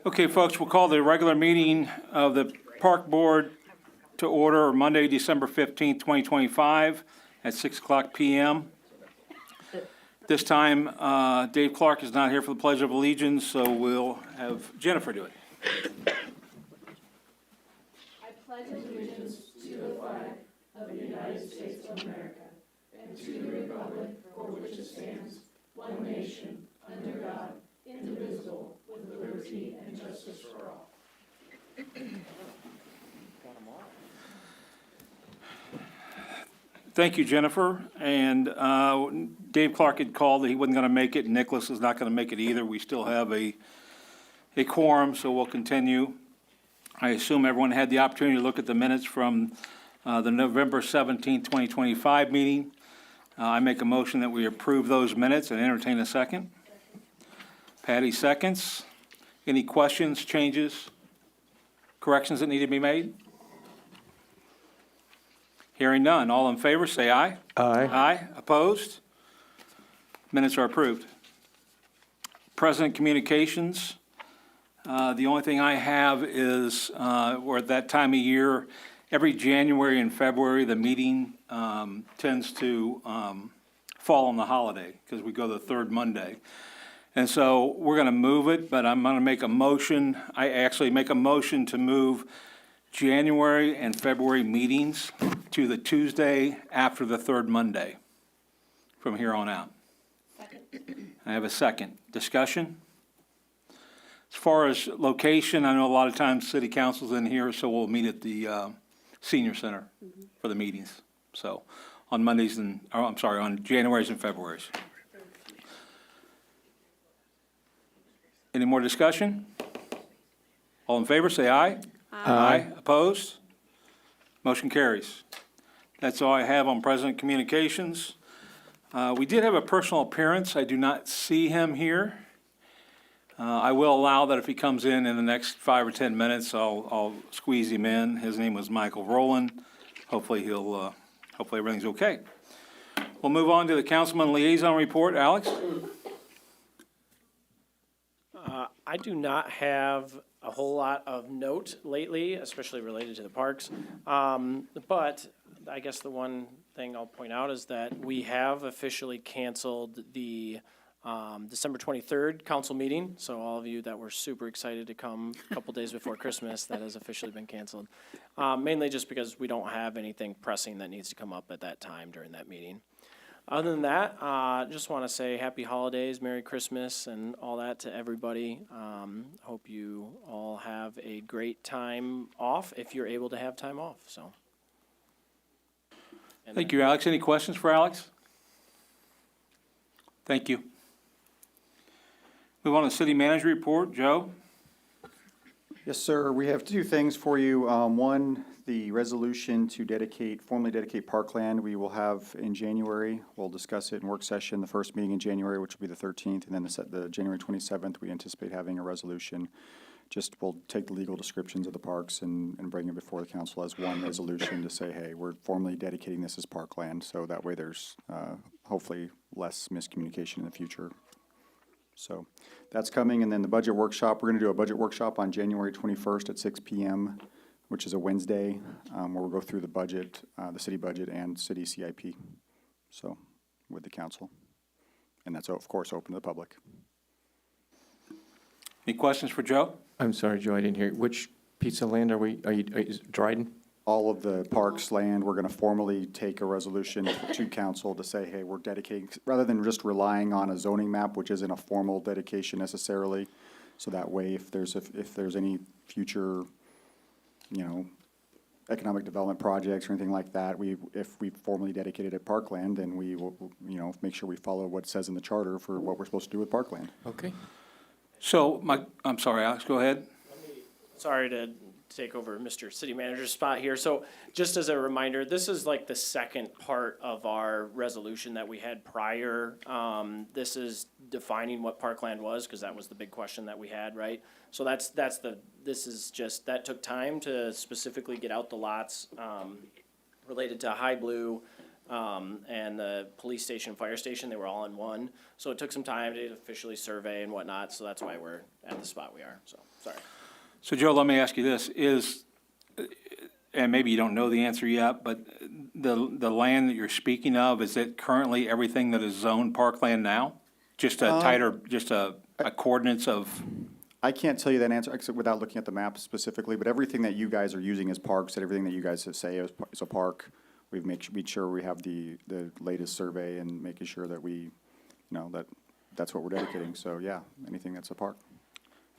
Okay, folks, we'll call the regular meeting of the Park Board to order Monday, December 15th, 2025 at 6:00 p.m. This time, Dave Clark is not here for the Pledge of Allegiance, so we'll have Jennifer do it. I pledge allegiance to the flag of the United States of America and to the republic for which it stands, one nation, under God, indivisible, with liberty and justice for all. Thank you, Jennifer. And Dave Clark had called that he wasn't going to make it. Nicholas is not going to make it either. We still have a quorum, so we'll continue. I assume everyone had the opportunity to look at the minutes from the November 17th, 2025 meeting. I make a motion that we approve those minutes and entertain a second. Patty seconds. Any questions, changes, corrections that need to be made? Hearing none. All in favor, say aye. Aye. Aye. Opposed? Minutes are approved. President Communications. The only thing I have is we're at that time of year. Every January and February, the meeting tends to fall on the holiday because we go the third Monday. And so we're going to move it, but I'm going to make a motion. I actually make a motion to move January and February meetings to the Tuesday after the third Monday from here on out. Second. I have a second. Discussion? As far as location, I know a lot of times city council's in here, so we'll meet at the senior center for the meetings. So on Mondays and, on Januaries and Februaries. Any more discussion? All in favor, say aye. Aye. Opposed? Motion carries. That's all I have on President Communications. We did have a personal appearance. I do not see him here. I will allow that if he comes in the next 5 or 10 minutes, I'll squeeze him in. His name was Michael Rowland. Hopefully hopefully everything's okay. We'll move on to the Councilman Liaison Report. Alex? I do not have a whole lot of note lately, especially related to the parks. But I guess the one thing I'll point out is that we have officially canceled the December 23rd council meeting. So all of you that were super excited to come a couple days before Christmas, that has officially been canceled. Mainly just because we don't have anything pressing that needs to come up at that time during that meeting. Other than that, just want to say happy holidays, Merry Christmas, and all that to everybody. Hope you all have a great time off if you're able to have time off. So, Thank you, Alex. Any questions for Alex? Thank you. Move on to City Manager Report. Joe? Yes, sir. We have two things for you. One, the resolution to formally dedicate parkland we will have in January. We'll discuss it in work session, the first meeting in January, which will be the 13th, and then the January 27th, we anticipate having a resolution. We'll take the legal descriptions of the parks and bring it before the council as one resolution to say, hey, we're formally dedicating this as parkland, so that way there's hopefully less miscommunication in the future. So that's coming, and then the budget workshop, we're going to do a budget workshop on January 21st at 6 p.m., which is a Wednesday, where we'll go through the budget, the city budget and city CIP, so with the council. And that's, of course, open to the public. Any questions for Joe? I'm sorry, Joe, I didn't hear. Which piece of land are you is it Dryden? All of the parks land, we're going to formally take a resolution to council to say, hey, we're dedicating, rather than just relying on a zoning map, which isn't a formal dedication necessarily. So that way, if there's any future, economic development projects or anything like that, if we formally dedicated it parkland, then we will, make sure we follow what it says in the charter for what we're supposed to do with parkland. Okay. So, I'm sorry, Alex, go ahead. sorry to take over Mr. City Manager's spot here. So just as a reminder, this is like the second part of our resolution that we had prior. This is defining what parkland was, because that was the big question that we had, right? So this is just, that took time to specifically get out the lots related to High Blue, And the police station, fire station, they were all in one. So it took some time to officially survey and whatnot, so that's why we're at the spot we are, so, sorry. So Joe, let me ask you this, and maybe you don't know the answer yet, but the land that you're speaking of, is it currently everything that is zoned parkland now? Just a tighter, just a coordinates of, I can't tell you that answer except without looking at the map specifically, but everything that you guys are using as parks, and everything that you guys say is a park, we've made sure we have the latest survey and making sure that that's what we're dedicating. So yeah, anything that's a park.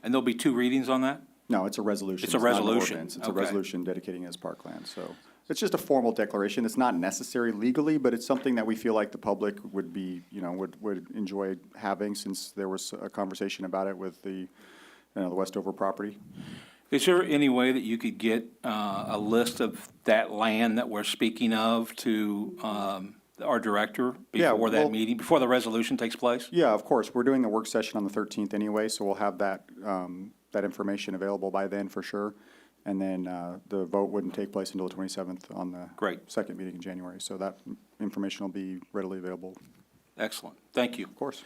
and there'll be 2 readings on that? No, it's a resolution. It's a not an resolution. ordinance. It's a Okay. resolution dedicating it as parkland, so. It's just a formal declaration. It's not necessary legally, but it's something that we feel like the public would be, would enjoy having, since there was a conversation about it with the Westover property. Is there any way that you could get a list of that land that we're speaking of to our director Yeah, before that well- meeting, before the resolution takes place? Yeah, of course. We're doing the work session on the 13th anyway, so we'll have that information available by then for sure. And then the vote wouldn't take place until the 27th on the Great. second meeting in January. So that information will be readily available, Excellent, thank you. of course.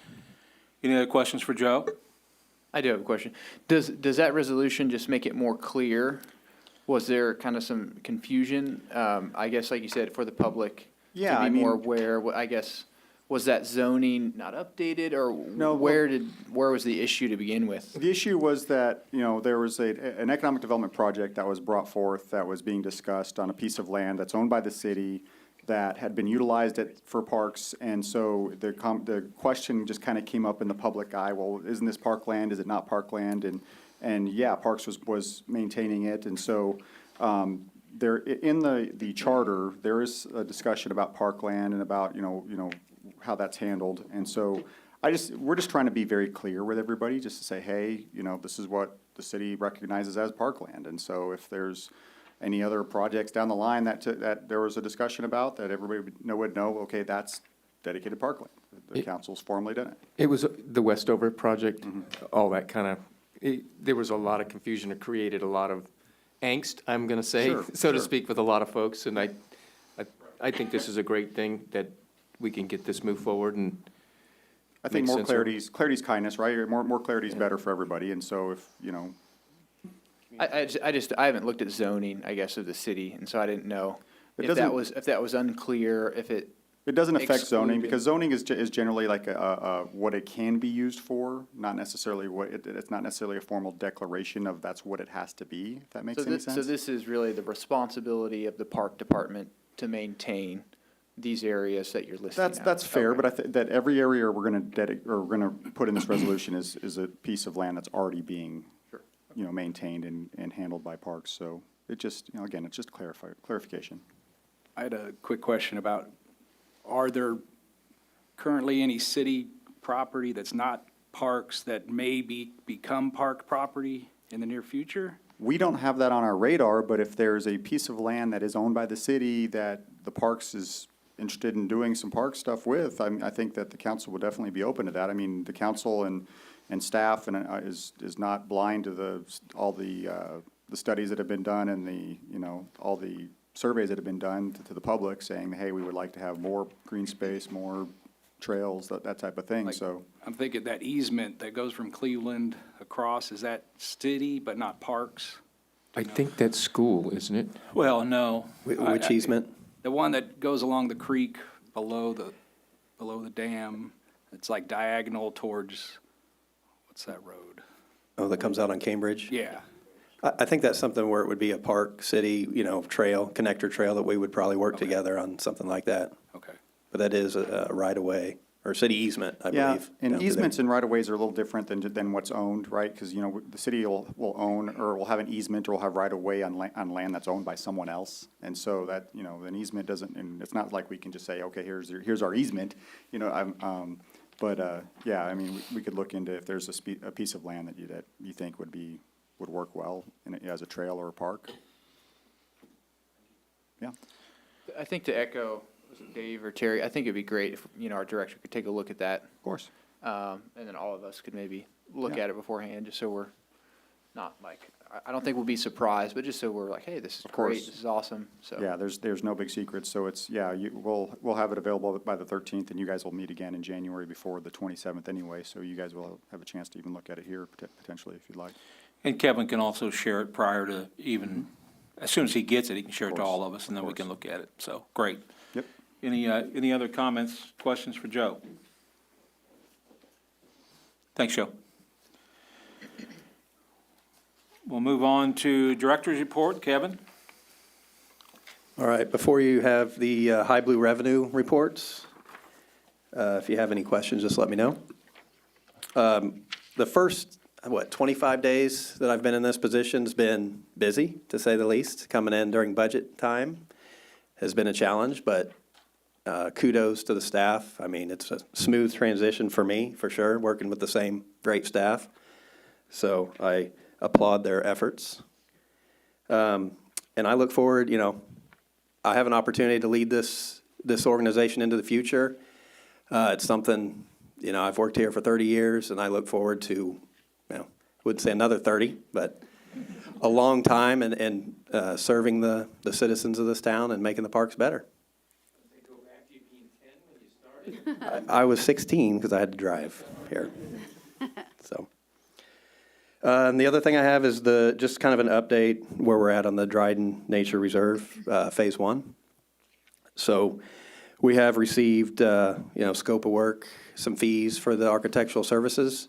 Any other questions for Joe? I do have a question. Does that resolution just make it more clear? Was there kind of some confusion, I guess, like you said, for the public? Yeah, To I be more mean- aware, I guess, was that zoning not updated, or No, where was the issue to begin with? The issue was that, there was an economic development project that was brought forth that was being discussed on a piece of land that's owned by the city that had been utilized for parks, and so the question just kind of came up in the public eye, well, isn't this parkland, is it not parkland? And yeah, Parks was maintaining it, and so, there, in the charter, there is a discussion about parkland and about, how that's handled, and so we're just trying to be very clear with everybody, just to say, hey, this is what the city recognizes as parkland, and so if there's any other projects down the line that there was a discussion about, that everybody would know, okay, that's dedicated parkland. The council's formally done it. It was the Westover project, all that kind of, there was a lot of confusion. It created a lot of angst, I'm going to say, Sure, so to sure. speak, with a lot of folks. And I think this is a great thing that we can get this moved forward and I think Makes more sense, clarity's kindness, right? More clarity is better for everybody, and so if, I haven't looked at zoning, I guess, of the city, and so I didn't know It if that doesn't- was unclear, if it. it doesn't affect zoning, Excluded. because zoning is generally like what it can be used for, not necessarily it's not necessarily a formal declaration of that's what it has to be, if that makes any sense. So this is really the responsibility of the park department to maintain these areas that you're listing out? That's fair, Okay. but I think that every area we're gonna put in this resolution is a piece of land that's already being, maintained and handled by parks, so it just, again, it's just clarification. I had a quick question about, are there currently any city property that's not parks that may become park property in the near future? We don't have that on our radar, but if there's a piece of land that is owned by the city that the parks is interested in doing some park stuff with, I think that the council would definitely be open to that. I mean, the council and staff is not blind to all the studies that have been done and all the surveys that have been done to the public saying, hey, we would like to have more green space, more trails, that type of thing, Like, so. I'm thinking that easement that goes from Cleveland across, is that city but not parks? I think that's school, isn't it? Well, no. Which easement? The one that goes along the creek below the dam, it's like diagonal towards, what's that road? Oh, that comes out on Cambridge? Yeah, I think that's something where it would be a park, city, trail, connector trail that we would probably work together on something like that. okay. But that is a right-of-way, or city easement, I Yeah, believe. and down through there. easements and right-of-ways are a little different than what's owned, right? Because, the city will own, or will have an easement, or will have right-of-way on land that's owned by someone else. And so that, an easement doesn't, and it's not like we can just say, okay, here's our easement, but, yeah, I mean, we could look into if there's a piece of land that you think would work well as a trail or a park. Yeah. I think to echo, was it Dave or Terry, I think it'd be great if, our director could take a look at that. Of course. And then all of us could maybe look Yeah. at it beforehand, just so we're Not like, I don't think we'll be surprised, but just so we're like, hey, this is course. great, this is awesome, so. Yeah, there's no big secrets, so it's, yeah, we'll have it available by the 13th, and you guys will meet again in January before the 27th anyway, so you guys will have a chance to even look at it here potentially if you'd like. And Kevin can also share it prior to even, as soon as he gets it, he can share it to course, all of us, and then we of can course. look at it. So, great. Yep. Any other comments, questions for Joe? Thanks, Joe. We'll move on to Director's Report. Kevin? All right, before you have the High Blue revenue reports, if you have any questions, just let me know. The first, 25 days that I've been in this position's been busy, to say the least. Coming in during budget time has been a challenge, but kudos to the staff. I mean, it's a smooth transition for me, for sure, working with the same great staff. So I applaud their efforts. And I look forward, I have an opportunity to lead this organization into the future. It's something, I've worked here for 30 years, and I look forward to, wouldn't say another 30, but a long time and serving the citizens of this town and making the parks better. I was 16 because I had to drive here, so. And the other thing I have is just kind of an update where we're at on the Dryden Nature Reserve, Phase 1. So we have received, scope of work, some fees for the architectural services.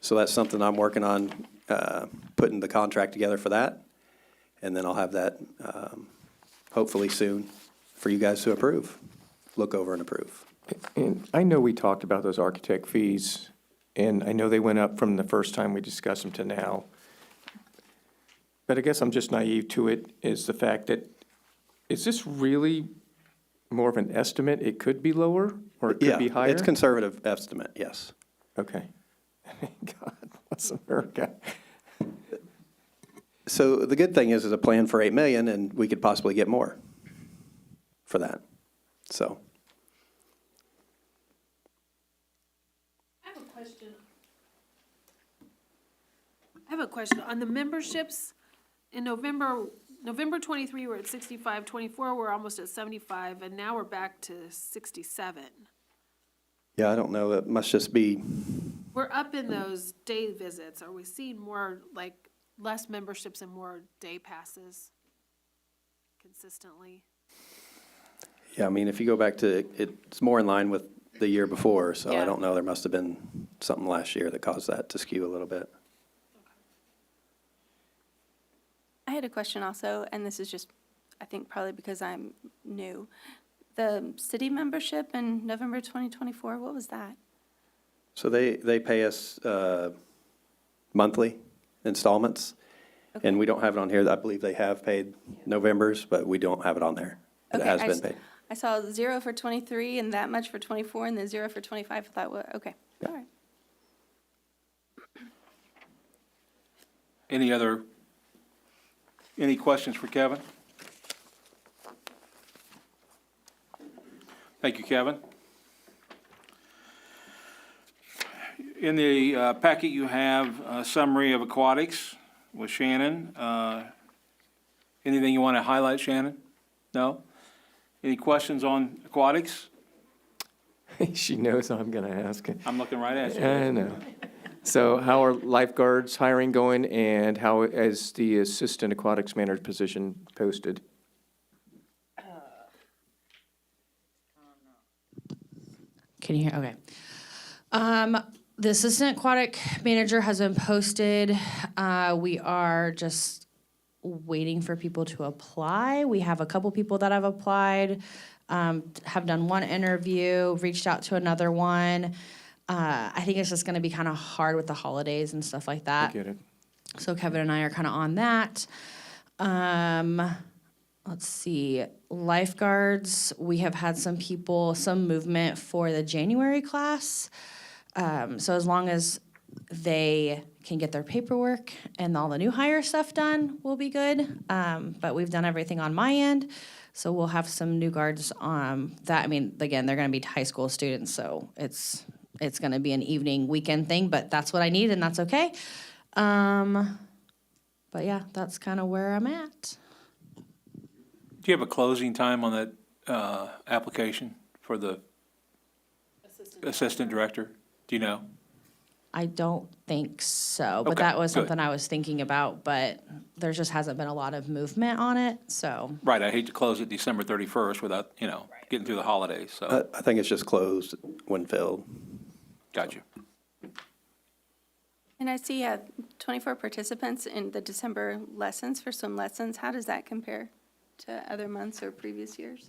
So that's something I'm working on, putting the contract together for that. And then I'll have that hopefully soon for you guys to approve, look over and approve. And I know we talked about those architect fees, and I know they went up from the first time we discussed them to now. But I guess I'm just naive to it, is the fact that, is this really more of an estimate? It could be lower, or it could be higher? It's conservative estimate, yes. Okay. God bless America. So the good thing is a plan for 8 million, and we could possibly get more for that, so. I have a question. On the memberships, in November 23, we're at 65, 24, we're almost at 75, and now we're back to 67. Yeah, I don't know, it must just be, We're up in those day visits. Are we seeing more, less memberships and more day passes consistently? yeah, I mean, if you go back to, it's more in line with the year before, so I Yeah. don't know, there must have been something last year that caused that to skew a little bit. I had a question also, and this is just, I think probably because I'm new. The city membership in November 2024, what was that? So they pay us monthly installments, and we don't have it on here. I believe they have paid November's, but we don't have it on there. It Okay, has I been s- paid. I saw 0 for 23 and that much for 24 and then 0 for 25. I thought, well, okay, Yeah. all right. Any questions for Kevin? Thank you, Kevin. In the packet, you have a summary of aquatics with Shannon. Anything you want to highlight, Shannon? No? Any questions on aquatics? She knows I'm going to ask. I'm looking right at you. I know. So how are lifeguards hiring going, and how is the assistant aquatics manager position posted? Can you hear? Okay. The assistant aquatic manager has been posted. We are just waiting for people to apply. We have a couple people that have applied, have done one interview, reached out to another one. I think it's just gonna be kind of hard with the holidays and stuff like I that. get it. So Kevin and I are kind of on that. Let's see, lifeguards, we have had some movement for the January class. So as long as they can get their paperwork and all the new hire stuff done, we'll be good. But we've done everything on my end. So we'll have some new guards that, I mean, again, they're gonna be high school students, so it's gonna be an evening, weekend thing, but that's what I need and that's okay. But yeah, that's kind of where I'm at. Do you have a closing time on that application for the assistant director? Do you know? I don't think so, but Okay, that was good. something I was thinking about, but there just hasn't been a lot of movement on it, so. Right, I hate to close it December 31st without, getting through the holidays, so, I think it's just closed when filled. got you. And I see 24 participants in the December lessons for swim lessons. How does that compare to other months or previous years?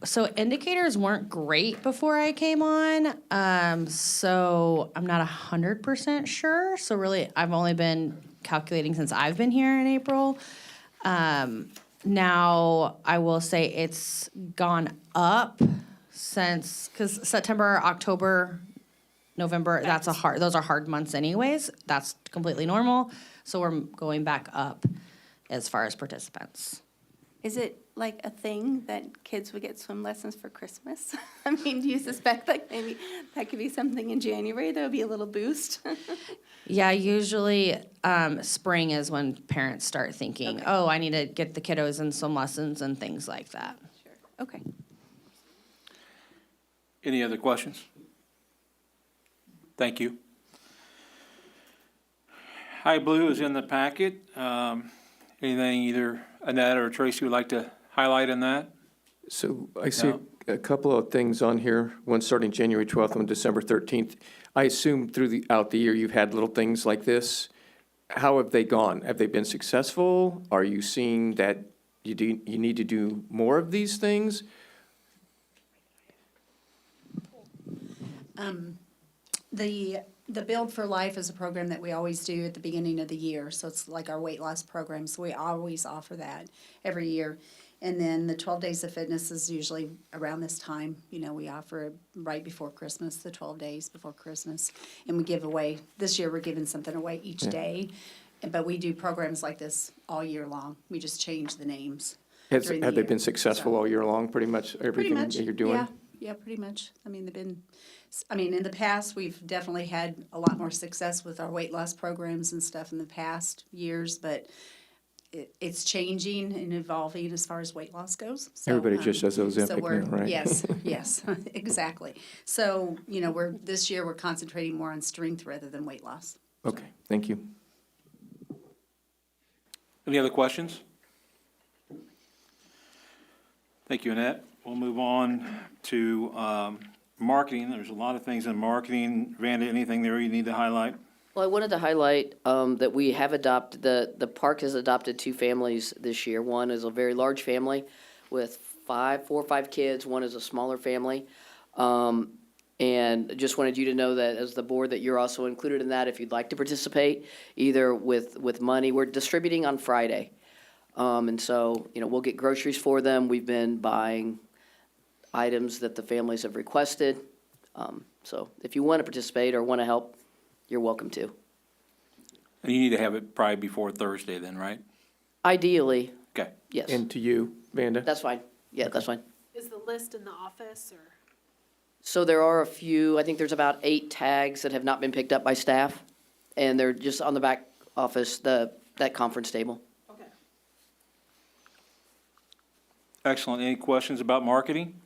So indicators weren't great before I came on, so I'm not 100% sure. So really, I've only been calculating since I've been here in April. Now, I will say it's gone up since, because September, October, November, those are hard months anyways. That's completely normal. So we're going back up as far as participants. Is it like a thing that kids would get swim lessons for Christmas? I mean, do you suspect like maybe that could be something in January, there would be a little boost? Yeah, usually spring is when parents start thinking, Okay. oh, I need to get the kiddos in some lessons and things like that. Sure. Okay. Any other questions? Thank you. High Blue is in the packet. Anything either Annette or Tracy would like to highlight in that? So I see No. a couple of things on here, one starting January 12th and December 13th. I assume throughout the year you've had little things like this. How have they gone? Have they been successful? Are you seeing that you need to do more of these things? The Build for Life is a program that we always do at the beginning of the year, so it's like our weight loss program, so we always offer that every year. And then the 12 Days of Fitness is usually around this time, we offer it right before Christmas, the 12 days before Christmas. And we give away, this year we're giving something away each day, but we do programs like this all year long. We just change the names during the Have they year. been successful So- all year long, pretty much everything that you're doing? Yeah, pretty much. In the past, we've definitely had a lot more success with our weight loss programs and stuff in the past years, but it's changing and evolving as far as weight loss goes. So, Everybody just does so Ozempic we're- now, right? Yes, exactly. So, this year we're concentrating more on strength rather than weight loss. Okay, thank you. Any other questions? Thank you, Annette. We'll move on to marketing. There's a lot of things in marketing. Vanda, anything there you need to highlight? Well, I wanted to highlight that we have adopted, the park has adopted 2 families this year. One is a very large family with 4 or 5 kids. One is a smaller family. And just wanted you to know that as the board, that you're also included in that if you'd like to participate, either with money. We're distributing on Friday. And so, we'll get groceries for them. We've been buying items that the families have requested. So if you want to participate or want to help, you're welcome to. And you need to have it probably before Thursday then, right? Ideally, Okay. yes. And to you, Vanda? That's fine. Yeah, that's fine. Is the list in the office, or? So there are a few, I think there's about 8 tags that have not been picked up by staff, and they're just on the back office, that conference table. Okay. Excellent. Any questions about marketing?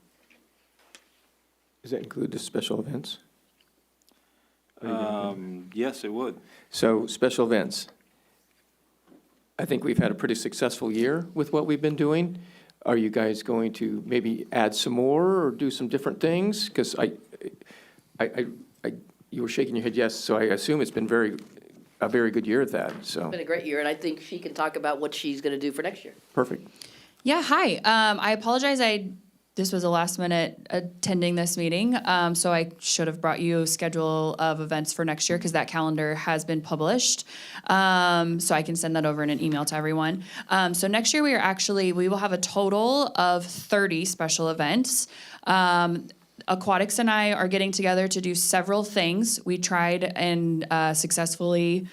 Does that include the special events? Yes, it would. So, special events. I think we've had a pretty successful year with what we've been doing. Are you guys going to maybe add some more or do some different things? Because you were shaking your head yes, so I assume it's been a very good year at that, so, Been a great year, and I think she can talk about what she's going to do for next year. perfect. Yeah, hi. I apologize. This was a last minute attending this meeting, so I should have brought you a schedule of events for next year because that calendar has been published. So I can send that over in an email to everyone. So next year we will have a total of 30 special events. Aquatics and I are getting together to do several things. We tried and successfully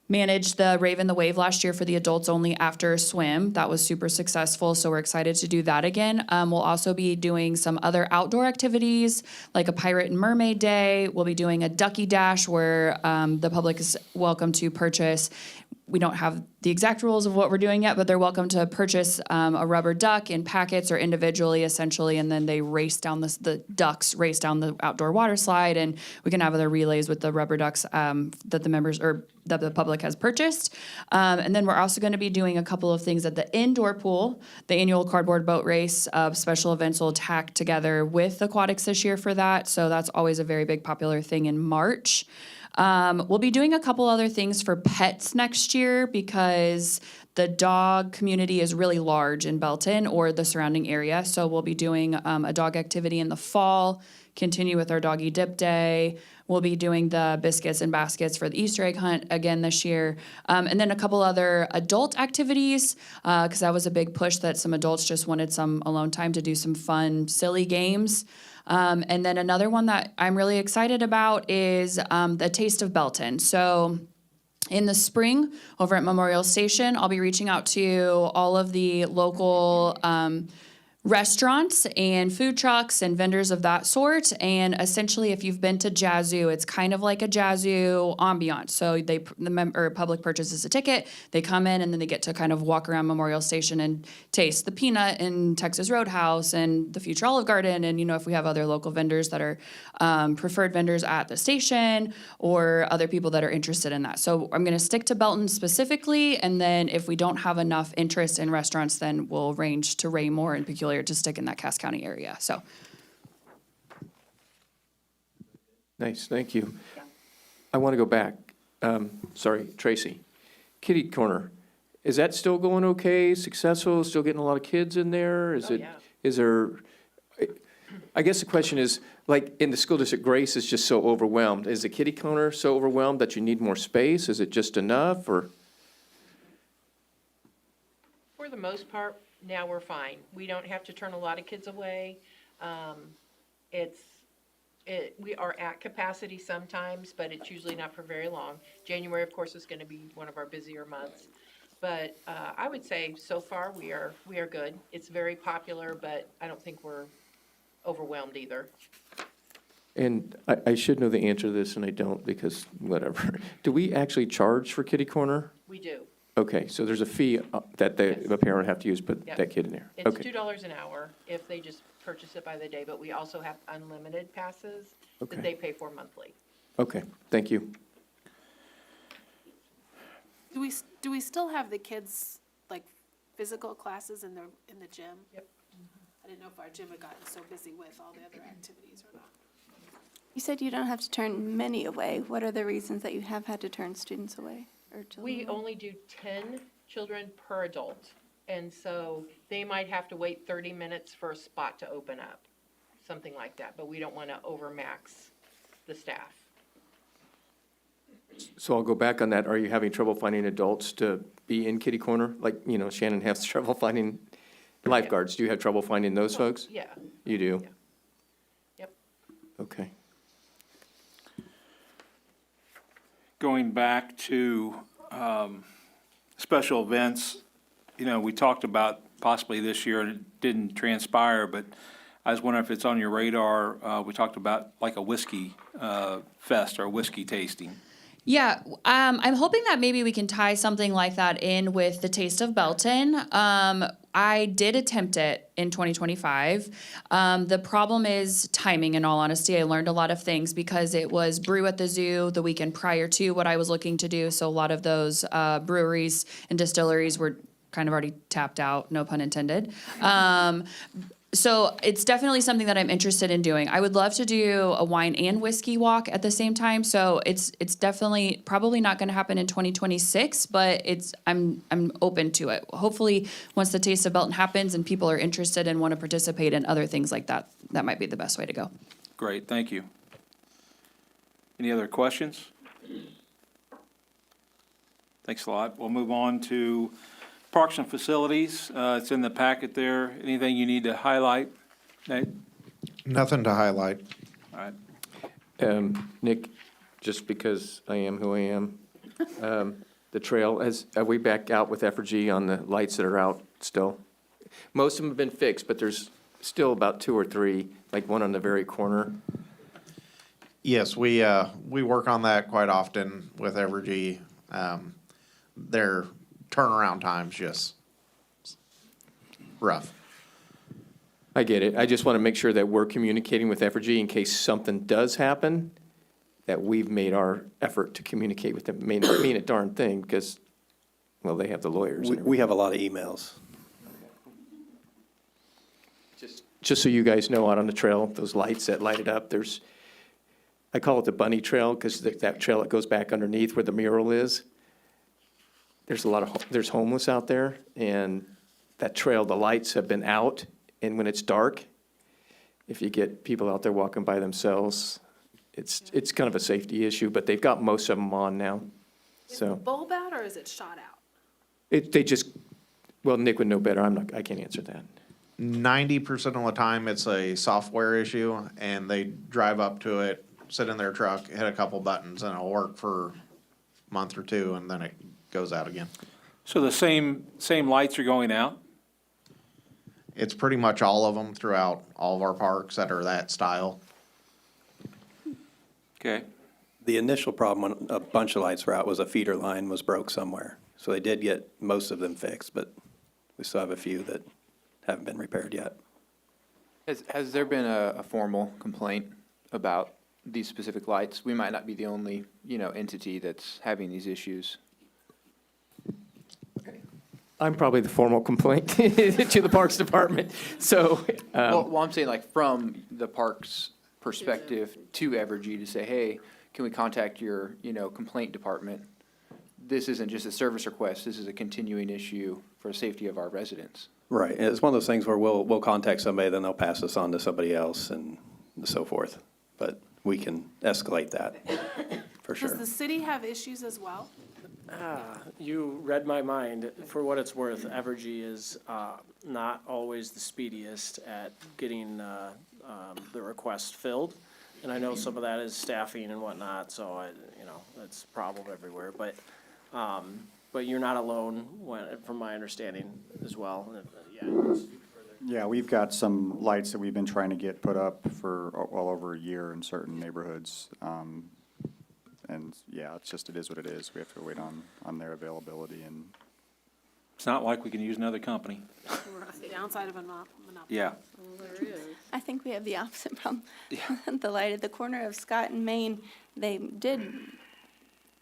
managed the Rave in the Wave last year for the adults only after swim. That was super successful, so we're excited to do that again. We'll also be doing some other outdoor activities, like a Pirate and Mermaid Day. We'll be doing a Ducky Dash where the public is welcome to purchase we don't have the exact rules of what we're doing yet, but they're welcome to purchase a rubber duck in packets or individually, essentially, and then they race down the ducks race down the outdoor water slide, and we can have other relays with the rubber ducks that the members or that the public has purchased. And then we're also going to be doing a couple of things at the indoor pool. The annual cardboard boat race, special events will tack together with aquatics this year for that, so that's always a very big popular thing in March. We'll be doing a couple other things for pets next year because the dog community is really large in Belton or the surrounding area. So we'll be doing a dog activity in the fall, continue with our doggy dip day. We'll be doing the biscuits and baskets for the Easter egg hunt again this year. And then a couple other adult activities because that was a big push that some adults just wanted some alone time to do some fun, silly games. And then another one that I'm really excited about is the Taste of Belton. So in the spring over at Memorial Station, I'll be reaching out to all of the local restaurants and food trucks and vendors of that sort. And essentially, if you've been to Jazoo, it's kind of like a Jazoo ambiance. So the public purchases a ticket, they come in, and then they get to kind of walk around Memorial Station and taste the peanut and Texas Roadhouse and the Future Olive Garden. And, if we have other local vendors that are preferred vendors at the station or other people that are interested in that. So I'm going to stick to Belton specifically. And then if we don't have enough interest in restaurants, then we'll range to Raymore and Peculiar to stick in that Cass County area. So. Nice, thank you. I want to go back. Sorry, Tracy. Kitty Corner, is that still going okay, successful, still getting a lot of kids in there? Is there, I guess the question is, like in the school district, Grace is just so overwhelmed. Is the Kitty Corner so overwhelmed that you need more space? Is it just enough, or? For the most part, now we're fine. We don't have to turn a lot of kids away. We are at capacity sometimes, but it's usually not for very long. January, of course, is going to be one of our busier months. But I would say so far we are good. It's very popular, but I don't think we're overwhelmed either. And I should know the answer to this, and I don't because whatever. Do we actually charge for Kitty Corner? We do. Okay, so there's a fee that the parent would have to use, put Yep. that kid in there. It's Okay. $2 an hour if they just purchase it by the day, but we also have unlimited passes Okay. that they pay for monthly. Okay, thank you. Do we still have the kids, like, physical classes in the gym? Yep. I didn't know if our gym had gotten so busy with all the other activities or not. You said you don't have to turn many away. What are the reasons that you have had to turn students away or children We away? only do 10 children per adult, and so they might have to wait 30 minutes for a spot to open up, something like that, but we don't want to overmax the staff. So I'll go back on that. Are you having trouble finding adults to be in Kitty Corner? Like, Shannon has trouble finding lifeguards. Do you have trouble finding those folks? Yeah, You do? Yeah. Yep. Okay. Going back to special events, we talked about possibly this year, and it didn't transpire, but I was wondering if it's on your radar. We talked about like a whiskey fest or a whiskey tasting. Yeah, I'm hoping that maybe we can tie something like that in with the Taste of Belton. I did attempt it in 2025. The problem is timing, in all honesty. I learned a lot of things because it was Brew at the Zoo the weekend prior to what I was looking to do. So a lot of those breweries and distilleries were kind of already tapped out, no pun intended. So it's definitely something that I'm interested in doing. I would love to do a wine and whiskey walk at the same time. So it's definitely probably not going to happen in 2026, but I'm open to it. Hopefully, once the Taste of Belton happens and people are interested and want to participate in other things like that, that might be the best way to go. Great, thank you. Any other questions? Thanks a lot. We'll move on to Parks and Facilities. It's in the packet there. Anything you need to highlight, Nate? Nothing to highlight. All right. Nick, just because I am who I am, the trail, are we back out with effigy on the lights that are out still? Most of them have been fixed, but there's still about 2 or 3, like one on the very corner. Yes, we work on that quite often with Evergy. their turnaround time's just rough. I get it. I just want to make sure that we're communicating with Evergy in case something does happen, that we've made our effort to communicate with them. May not mean a darn thing because, well, they have the lawyers. and We have a lot of emails. Just so you guys know, out on the trail, those lights that light it up, I call it the bunny trail because that trail that goes back underneath where the mural is. There's homeless out there, and that trail, the lights have been out, and when it's dark, if you get people out there walking by themselves, it's kind of a safety issue, but they've got most of them on now. Is the So bulb out or is it shot out? well, Nick would know better. I can't answer that. 90% of the time, it's a software issue, and they drive up to it, sit in their truck, hit a couple buttons, and it'll work for a month or two, and then it goes out again. So the same lights are going out? It's pretty much all of them throughout all of our parks that are that style. Okay. The initial problem when a bunch of lights were out was a feeder line was broke somewhere. So they did get most of them fixed, but we still have a few that haven't been repaired yet. Has there been a formal complaint about these specific lights? We might not be the only, entity that's having these issues. I'm probably the formal complaint to the Parks Department, so. Well, I'm saying like from the parks perspective to Evergy to say, hey, can we contact your, complaint department? This isn't just a service request, this is a continuing issue for the safety of our residents. Right, and it's one of those things where we'll contact somebody, then they'll pass us on to somebody else and so forth. But we can escalate that, for Does sure. the city have issues as well? You read my mind. For what it's worth, Evergy is not always the speediest at getting the request filled. And I know some of that is staffing and whatnot, so that's a problem everywhere. But you're not alone, from my understanding as well. Yeah, we've got some lights that we've been trying to get put up for well over a year in certain neighborhoods. And yeah, it is what it is. We have to wait on their availability and. It's not like we can use another company. That's the downside of a monopoly. Yeah. I think we have the opposite problem. The light at the corner of Scott and Main, they did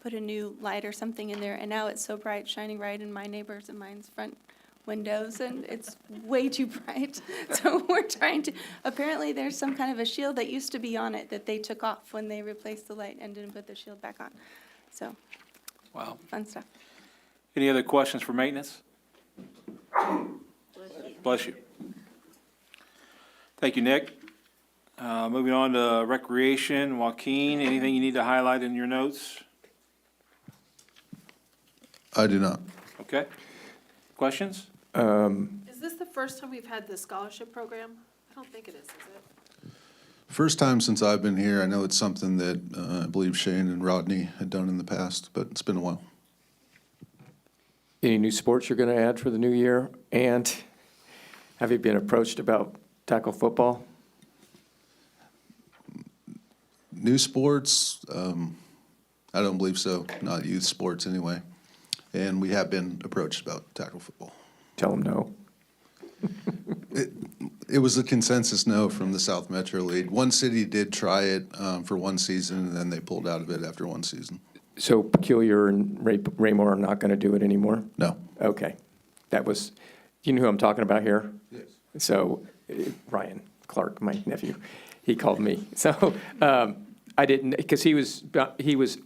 put a new light or something in there, and now it's so bright, shining right in my neighbors and mine's front windows, and it's way too bright. So we're trying to, apparently there's some kind of a shield that used to be on it that they took off when they replaced the light and didn't put the shield back on. So, Wow. fun stuff. Any other questions for maintenance? Bless you. Thank you, Nick. Moving on to recreation, Joaquin, anything you need to highlight in your notes? I do not. Okay. Questions? Is this the first time we've had the scholarship program? I don't think it is it? First time since I've been here. I know it's something that I believe Shane and Rodney had done in the past, but it's been a while. Any new sports you're going to add for the new year? And have you been approached about tackle football? New sports, I don't believe so. Not youth sports anyway. And we have been approached about tackle football. Tell them no. It was a consensus no from the South Metro League. One city did try it for one season, and then they pulled out of it after one season. So Peculiar and Raymore are not going to do it anymore? No. Okay. You know who I'm talking about here? Yes. So Ryan Clark, my nephew, he called me. So I didn't, because he was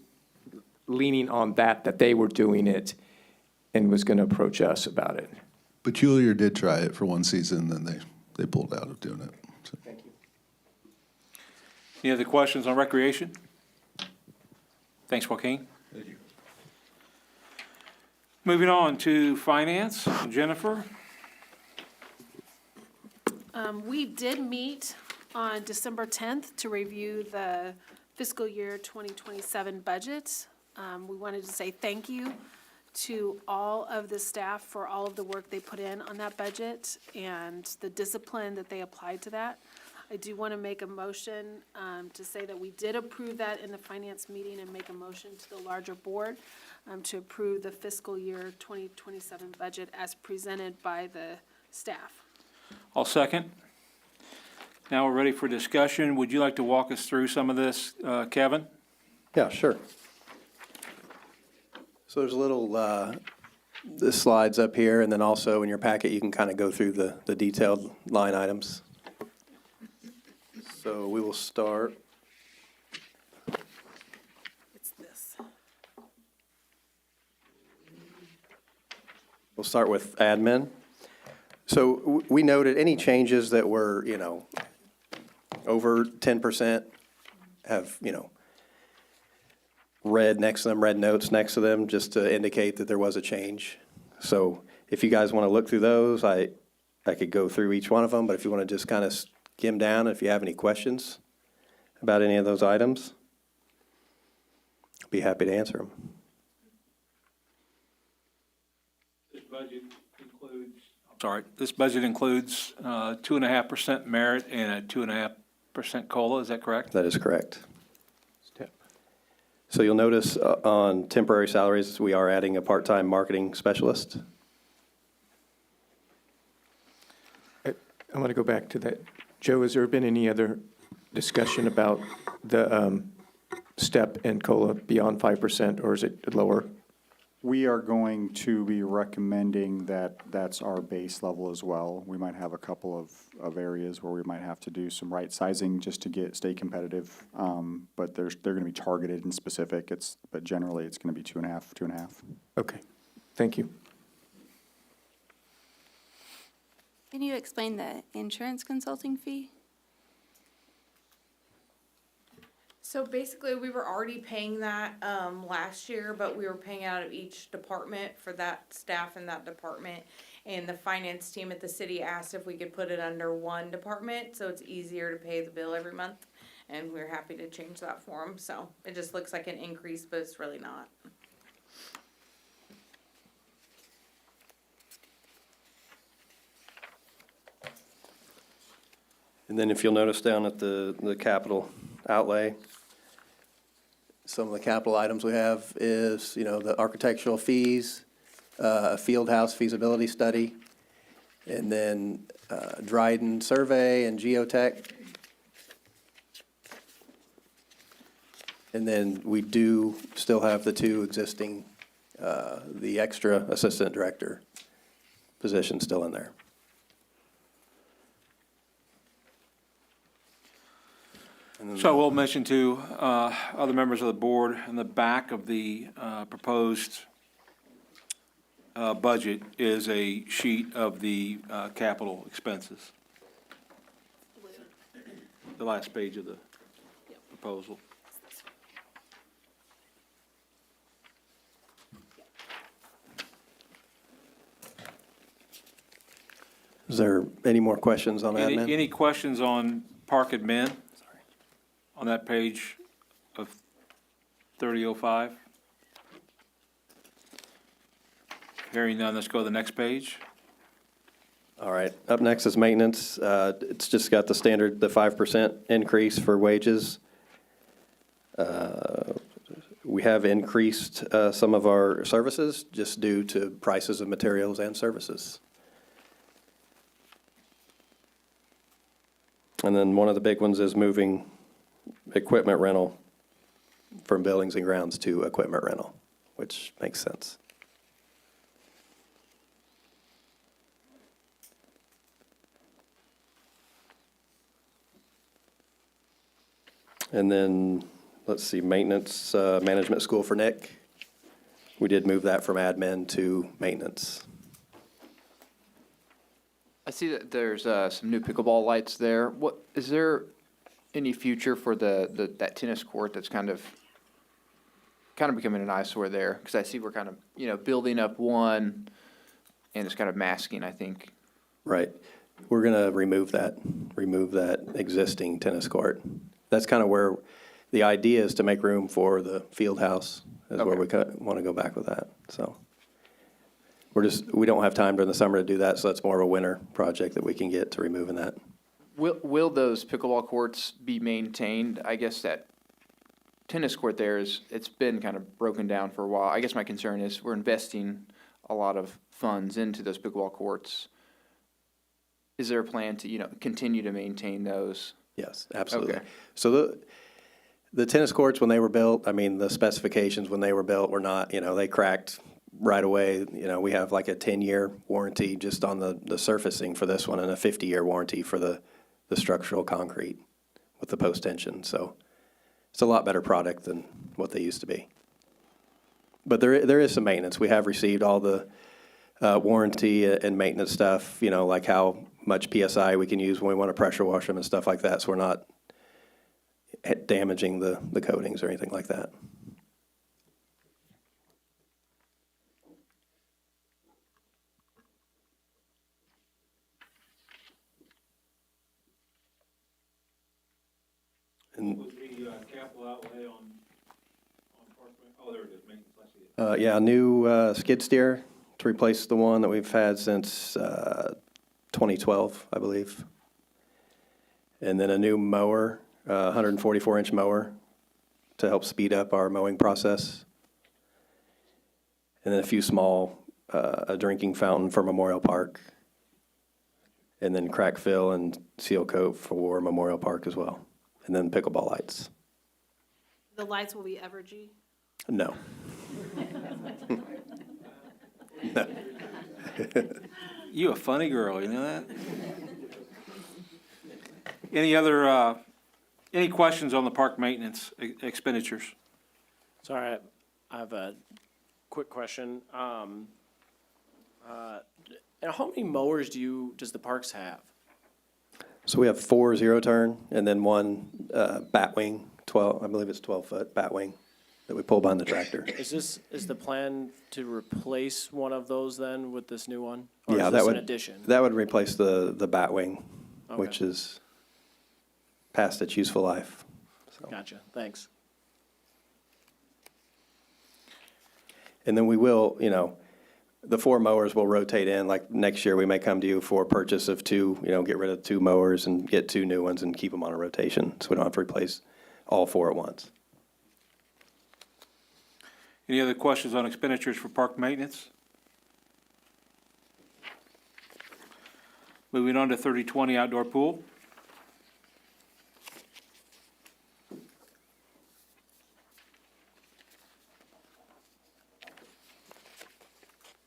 leaning on that they were doing it and was going to approach us about it. Peculiar did try it for one season, and then they pulled out of doing it. So. Thank you. Any other questions on recreation? Thanks, Joaquin. Thank you. Moving on to finance, Jennifer. We did meet on December 10th to review the fiscal year 2027 budget. We wanted to say thank you to all of the staff for all of the work they put in on that budget and the discipline that they applied to that. I do want to make a motion to say that we did approve that in the finance meeting and make a motion to the larger board. to approve the fiscal year 2027 budget as presented by the staff. I'll second. Now we're ready for discussion. Would you like to walk us through some of this, Kevin? Yeah, sure. So there's a little, the slides up here, and then also in your packet, you can kind of go through the detailed line items. So we will start. It's this. We'll start with admin. So we noted any changes that were, over 10% have, red next to them, red notes next to them, just to indicate that there was a change. So if you guys want to look through those, I could go through each one of them, but if you want to just kind of skim down, if you have any questions about any of those items, I'd be happy to answer them. This budget includes 2.5% merit and a 2.5% COLA, is that correct? That is correct. So you'll notice on temporary salaries, we are adding a part-time marketing specialist. I want to go back to that. Joe, has there been any other discussion about the step and COLA beyond 5%, or is it lower? We are going to be recommending that that's our base level as well. We might have a couple of areas where we might have to do some right sizing just to stay competitive. But they're going to be targeted and specific. But generally it's going to be 2.5. Okay, thank you. Can you explain the insurance consulting fee? So basically, we were already paying that last year, but we were paying out of each department for that staff in that department. And the finance team at the city asked if we could put it under one department, so it's easier to pay the bill every month. And we're happy to change that for them, so it just looks like an increase, but it's really not. And then if you'll notice down at the capital outlay, some of the capital items we have is, the architectural fees, field house feasibility study, and then Dryden survey and geotech. And then we do still have the two existing, the extra assistant director position still in there. So we'll mention to other members of the board, in the back of the proposed budget is a sheet of the capital expenses. The last page of the proposal. Is there any more questions on admin? Any questions on park admin? On that page of 3005? Hearing none, let's go to the next page. All right, up next is maintenance. It's just got the standard, the 5% increase for wages. We have increased some of our services just due to prices of materials and services. And then one of the big ones is moving equipment rental from buildings and grounds to equipment rental, which makes sense. And then, let's see, maintenance, management school for Nick. We did move that from admin to maintenance. I see that there's some new pickleball lights there. What, is there any future for that tennis court that's kind of becoming an eyesore there? Because I see we're kind of, building up one, and it's kind of masking, I think. Right. We're going to remove that existing tennis court. That's kind of where the idea is, to make room for the field house is where we want to go back with that. So we don't have time during the summer to do that, so that's more of a winter project that we can get to removing that. Will those pickleball courts be maintained, I guess, at tennis court there it's been kind of broken down for a while. I guess my concern is we're investing a lot of funds into those pickleball courts. Is there a plan to, continue to maintain those? Yes, absolutely. Okay. So the tennis courts, when they were built, I mean, the specifications when they were built were not, they cracked right away. We have like a 10-year warranty just on the surfacing for this one and a 50-year warranty for the structural concrete with the post-tension. So it's a lot better product than what they used to be. But there is some maintenance. We have received all the warranty and maintenance stuff, like how much PSI we can use when we want to pressure wash them and stuff like that, so we're not damaging the coatings or anything like that. And Was the capital outlay on Parkway? Oh, there it is, maintenance, I see it. yeah, new skid steer to replace the one that we've had since 2012, I believe. And then a new mower, 144-inch mower to help speed up our mowing process. And then a few small, a drinking fountain for Memorial Park. And then crack fill and seal coat for Memorial Park as well. And then pickleball lights. The lights will be Evergy. No. No. You a funny girl, you know that? Any questions on the park maintenance expenditures? Sorry, I have a quick question. And how many mowers does the parks have? So we have 4 zero-turn and then one batwing, 12, I believe it's 12-foot batwing that we pull behind the tractor. Is the plan to replace one of those then with this new one? Or Yeah, is that this would, an addition? that would replace the batwing, Okay. which is past its useful life. So. Gotcha, thanks. And then we will, the 4 mowers will rotate in, like next year we may come to you for purchase of 2, get rid of 2 mowers and get 2 new ones and keep them on a rotation, so we don't have to replace all 4 at once. Any other questions on expenditures for park maintenance? Moving on to 3020 outdoor pool.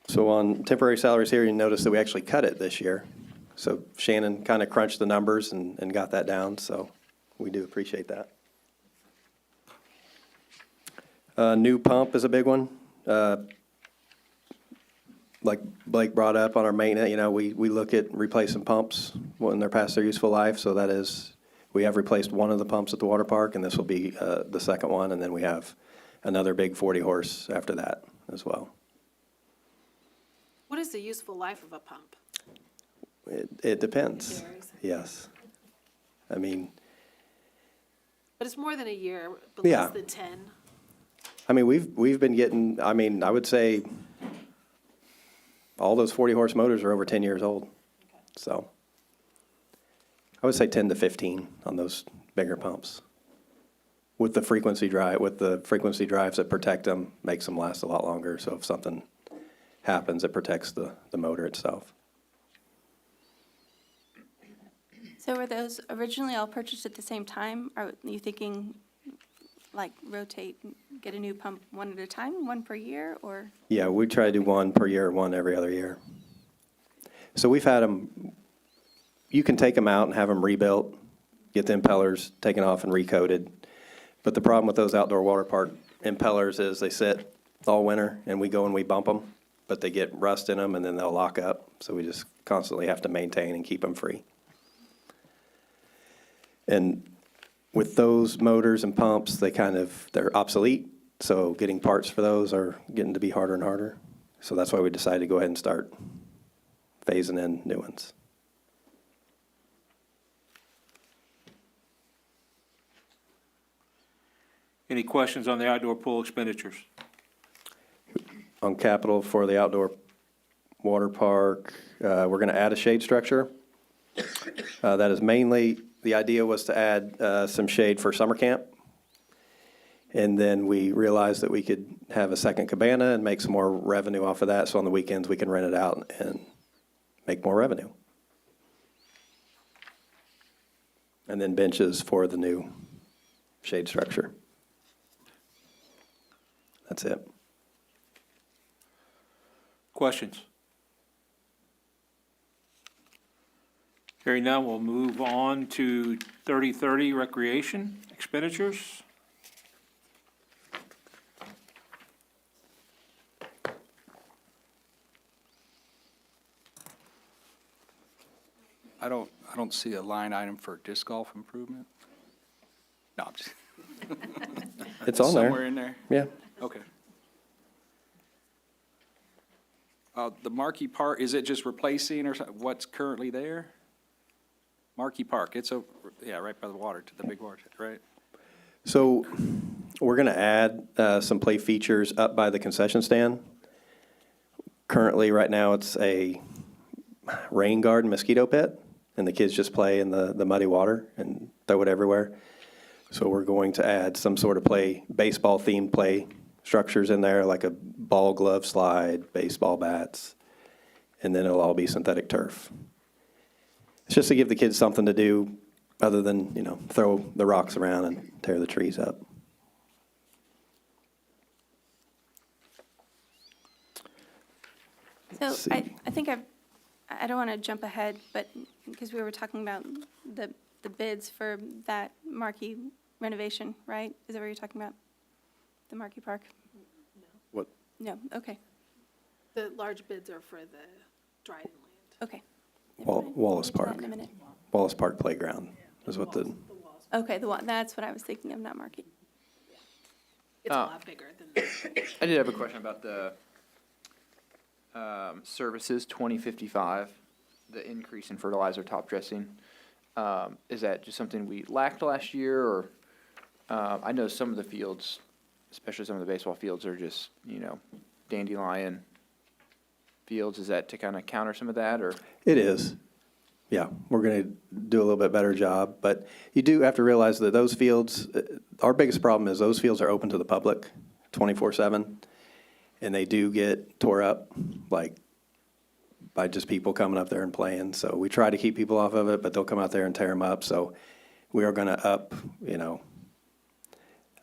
So on temporary salaries here, you notice that we actually cut it this year. So Shannon kind of crunched the numbers and got that down, so we do appreciate that. New pump is a big one. Like Blake brought up on our maintenance, we look at replacing pumps when they're past their useful life. So that is, we have replaced one of the pumps at the water park, and this will be the second one. And then we have another big 40 horse after that as well. What is the useful life of a pump? It depends. Varies. Yes. I mean, But it's more than a year, but Yeah. less than 10. I mean, we've been getting, I would say all those 40 horse motors are over 10 years old. So I would say 10 to 15 on those bigger pumps. With the frequency drives that protect them, makes them last a lot longer. So if something happens, it protects the motor itself. So were those originally all purchased at the same time? Are you thinking like rotate, get a new pump one at a time, one per year, or? Yeah, we try to do one per year, one every other year. So we've had them, you can take them out and have them rebuilt, get the impellers taken off and recoated. But the problem with those outdoor water park impellers is they sit all winter and we go and we bump them, but they get rust in them and then they'll lock up. So we just constantly have to maintain and keep them free. And with those motors and pumps, they're obsolete. So getting parts for those are getting to be harder and harder. So that's why we decided to go ahead and start phasing in new ones. Any questions on the outdoor pool expenditures? On capital for the outdoor water park, we're going to add a shade structure. That is mainly, the idea was to add some shade for summer camp. And then we realized that we could have a second cabana and make some more revenue off of that. So on the weekends, we can rent it out and make more revenue. And then benches for the new shade structure. That's it. Questions? Hearing none, we'll move on to 3030 recreation expenditures. I don't see a line item for disc golf improvement. No, I'm just. It's on there. Somewhere in there? Yeah. Okay. The Markey Park, is it just replacing or what's currently there? Markey Park, it's right by the water, to the big water, right? So we're going to add some play features up by the concession stand. Currently, right now, it's a rain garden mosquito pit, and the kids just play in the muddy water and throw it everywhere. So we're going to add some sort of baseball-themed play structures in there, like a ball glove slide, baseball bats, and then it'll all be synthetic turf. It's just to give the kids something to do other than, throw the rocks around and tear the trees up. So see. I think I don't want to jump ahead, but because we were talking about the bids for that Markey renovation, right? Is that what you're talking about? The Markey Park? What? No, okay, The large bids are for the Dryden land. okay. Wallace We'll Park. get to that in a minute. Wallace Park Playground is what the, Okay, that's what I was thinking of, not Markey. It's a lot bigger than that. I did have a question about the services 2055, the increase in fertilizer top dressing. Is that just something we lacked last year, or I know some of the fields, especially some of the baseball fields, are just dandelion fields. Is that to kind of counter some of that, or? it is. Yeah, we're going to do a little bit better job, but you do have to realize that those fields, our biggest problem is those fields are open to the public 24/7, and they do get tore up, like, by just people coming up there and playing. So we try to keep people off of it, but they'll come out there and tear them up. So we are going to up,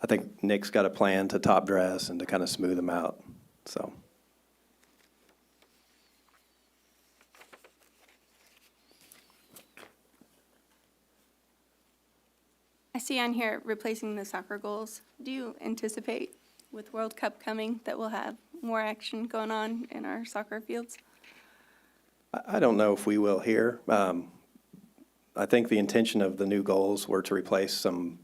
I think Nick's got a plan to top dress and to kind of smooth them out, so. I see on here replacing the soccer goals. Do you anticipate with World Cup coming that we'll have more action going on in our soccer fields? I don't know if we will here. I think the intention of the new goals were to replace some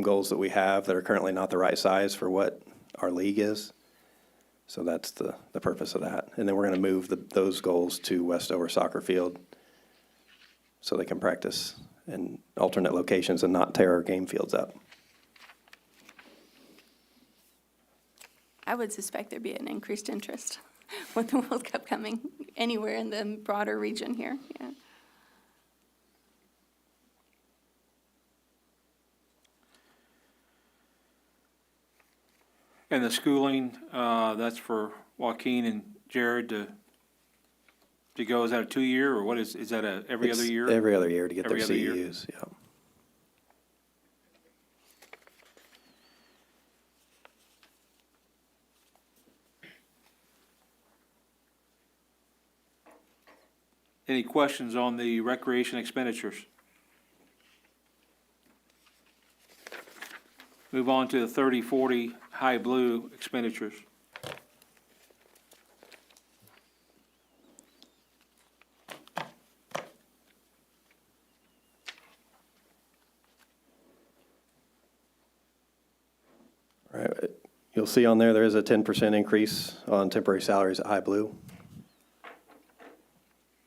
goals that we have that are currently not the right size for what our league is. So that's the purpose of that. And then we're going to move those goals to Westover Soccer Field so they can practice in alternate locations and not tear our game fields up. I would suspect there'd be an increased interest with the World Cup coming anywhere in the broader region here, yeah. And the schooling, that's for Joaquin and Jared to go, is that a 2-year, or what is that every other It's year? Every other year to get their Every other year. CEUs, yeah. Any questions on the recreation expenditures? Move on to the 3040 High Blue expenditures. All right, you'll see on there is a 10% increase on temporary salaries at High Blue.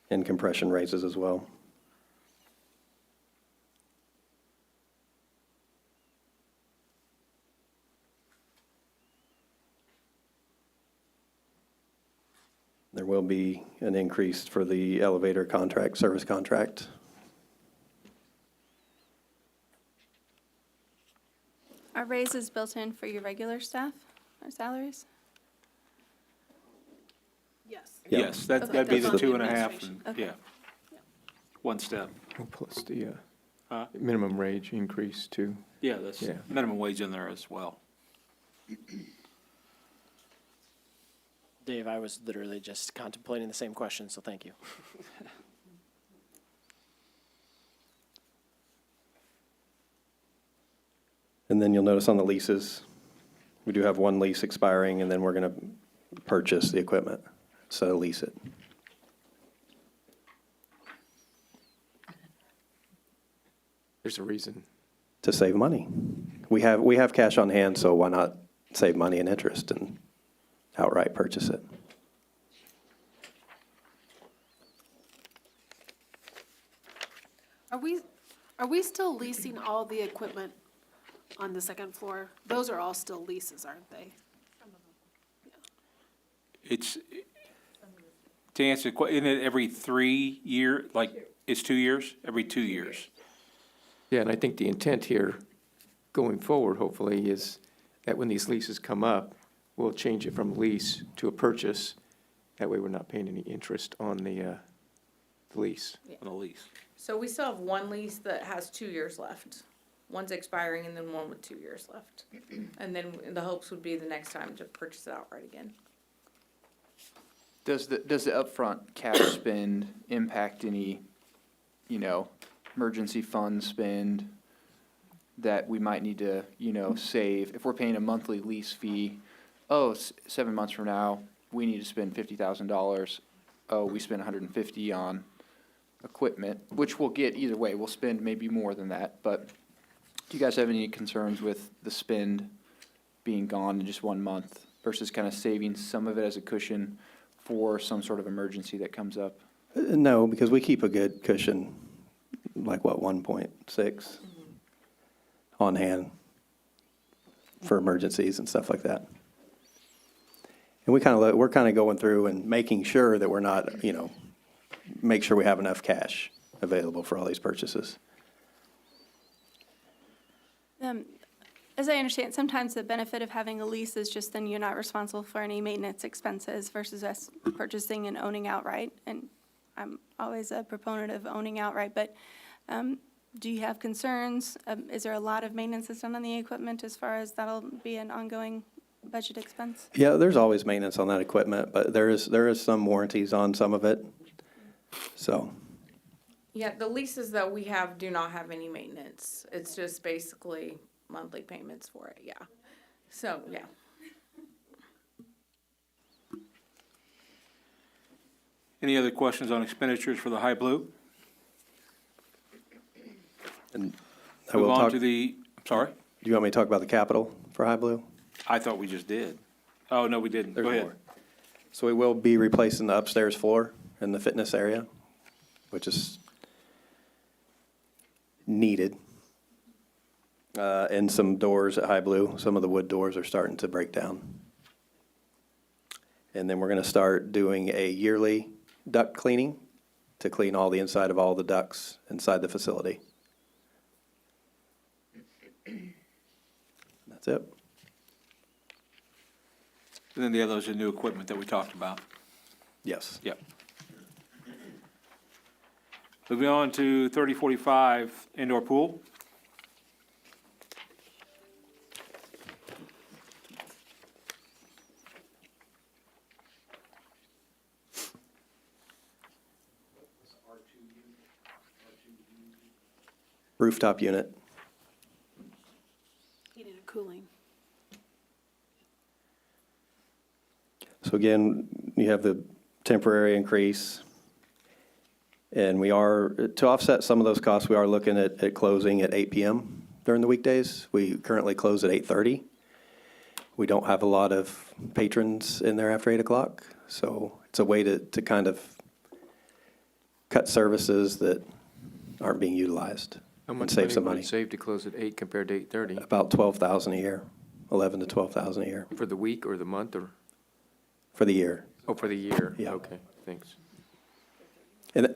And compression raises as well. There will be an increase for the elevator contract, service contract. Our raises built in for your regular staff or salaries? Yes. Yeah. Yes, that, Okay, that'd be that's the on the 2.5, and, administration. Okay. yeah. One step. Plus the Huh? minimum wage increase too. Yeah, that's Yeah. minimum wage in there as well. Dave, I was literally just contemplating the same question, so thank you. And then you'll notice on the leases, we do have one lease expiring, and then we're going to purchase the equipment, so lease it. There's a reason. To save money. We have cash on hand, so why not save money and interest and outright purchase it? Are we still leasing all the equipment on the second floor? Those are all still leases, aren't they? It's, to answer, isn't it every 3 year, like, it's 2 years? Every 2 years. Yeah, and I think the intent here, going forward, hopefully, is that when these leases come up, we'll change it from lease to a purchase. That way, we're not paying any interest on the lease. On a lease. So we still have one lease that has 2 years left. One's expiring and then one with 2 years left. And then the hopes would be the next time to purchase it outright again. Does the upfront cash spend impact any, emergency fund spend that we might need to, save? If we're paying a monthly lease fee, 7 months from now, we need to spend $50,000. Oh, we spent $150 on equipment, which we'll get either way. We'll spend maybe more than that, but do you guys have any concerns with the spend being gone in just 1 month versus kind of saving some of it as a cushion for some sort of emergency that comes up? No, because we keep a good cushion, like what, 1.6 on hand for emergencies and stuff like that. And we're kind of going through and making sure that we're not, make sure we have enough cash available for all these purchases. As I understand, sometimes the benefit of having a lease is just then you're not responsible for any maintenance expenses versus us purchasing and owning outright. And I'm always a proponent of owning outright, but do you have concerns? Is there a lot of maintenance that's done on the equipment as far as that'll be an ongoing budget expense? Yeah, there's always maintenance on that equipment, but there is some warranties on some of it. So, Yeah, the leases that we have do not have any maintenance. It's just basically monthly payments for it, yeah. So, yeah. Any other questions on expenditures for the high blue? and I Move will on talk, to the, I'm sorry? do you want me to talk about the capital for High Blue? I thought we just did. Oh, no, we didn't. Go There's ahead. more. So we will be replacing the upstairs floor in the fitness area, which is needed. And some doors at High Blue, some of the wood doors are starting to break down. And then we're going to start doing a yearly duct cleaning to clean all the inside of all the ducts inside the facility. That's it. And then the others are new equipment that we talked about. Yes. Yep. Moving on to 3045 indoor pool. Rooftop unit. Heating and cooling. So again, you have the temporary increase. And we are, to offset some of those costs, we are looking at closing at 8 PM during the weekdays. We currently close at 8:30. We don't have a lot of patrons in there after 8 o'clock. So it's a way to kind of cut services that aren't being utilized. How And much save money some would money. it save to close at 8 compared to 8:30? About 12,000 a year, 11 to 12,000 a year For the week or the month or, for the year. oh, for the year? Yeah. Okay, thanks. And,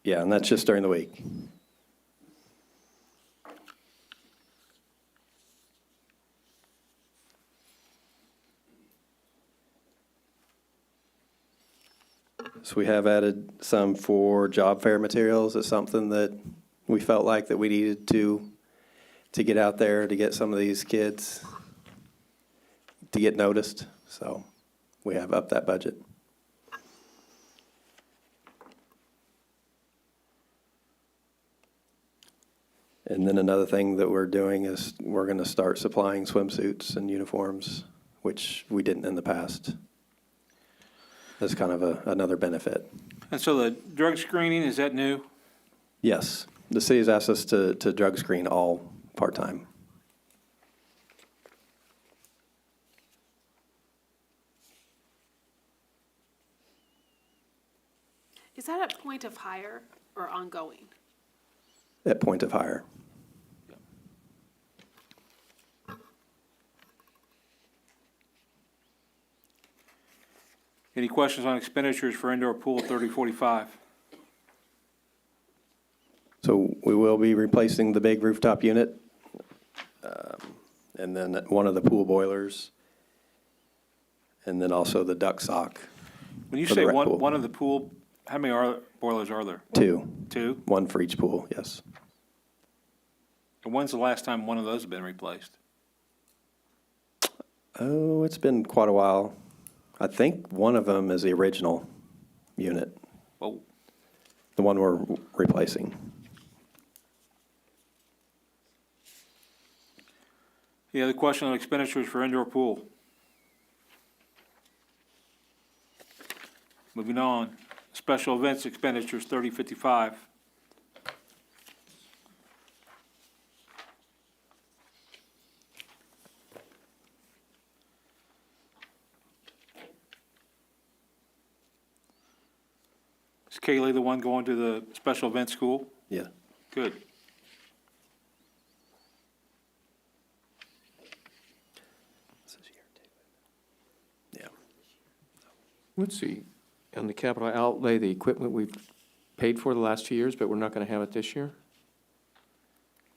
yeah, and that's just during the week. So we have added some for job fair materials. It's something that we felt like that we needed to get out there, to get some of these kids to get noticed. So we have upped that budget. And then another thing that we're doing is we're going to start supplying swimsuits and uniforms, which we didn't in the past. That's kind of another benefit. And so the drug screening, is that new? Yes, the city's asked us to drug screen all part-time. Is that at point of hire or ongoing? At point of hire. Any questions on expenditures for indoor pool 3045? So we will be replacing the big rooftop unit, and then one of the pool boilers, and then also the duct sock. When you for the say rec pool. one of the pool, how many boilers are there? Two. Two? One for each pool, yes. And when's the last time one of those have been replaced? Oh, it's been quite a while. I think one of them is the original unit, Well, the one we're replacing. any other question on expenditures for indoor pool? Moving on, special events expenditures 3055. Is Kaylee the one going to the special event school? Yeah. Good. Yeah. Let's see, on the capital outlay, the equipment we've paid for the last 2 years, but we're not going to have it this year?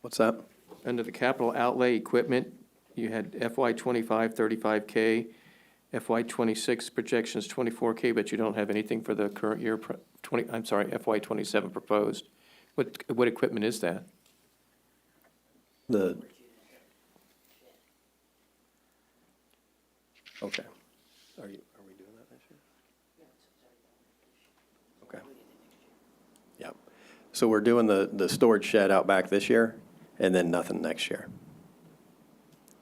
What's that? Under the capital outlay equipment, you had FY '25, 35K, FY '26 projections 24K, but you don't have anything for the current year, FY '27 proposed. What equipment is that? The. Okay. Are we doing that this year? Okay. Yeah. So we're doing the storage shed out back this year, and then nothing next year.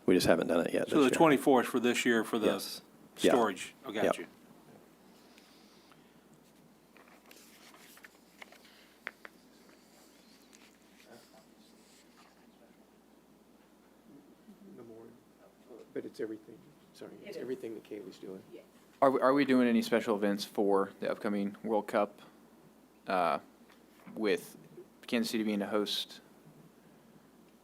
We just haven't done it yet this So the year. 24 is for this year for the Yes. Yeah. storage? I got Yep. you. But it's everything, sorry, it's everything that Kaylee's doing. Are we doing any special events for the upcoming World Cup, with Kansas City being a host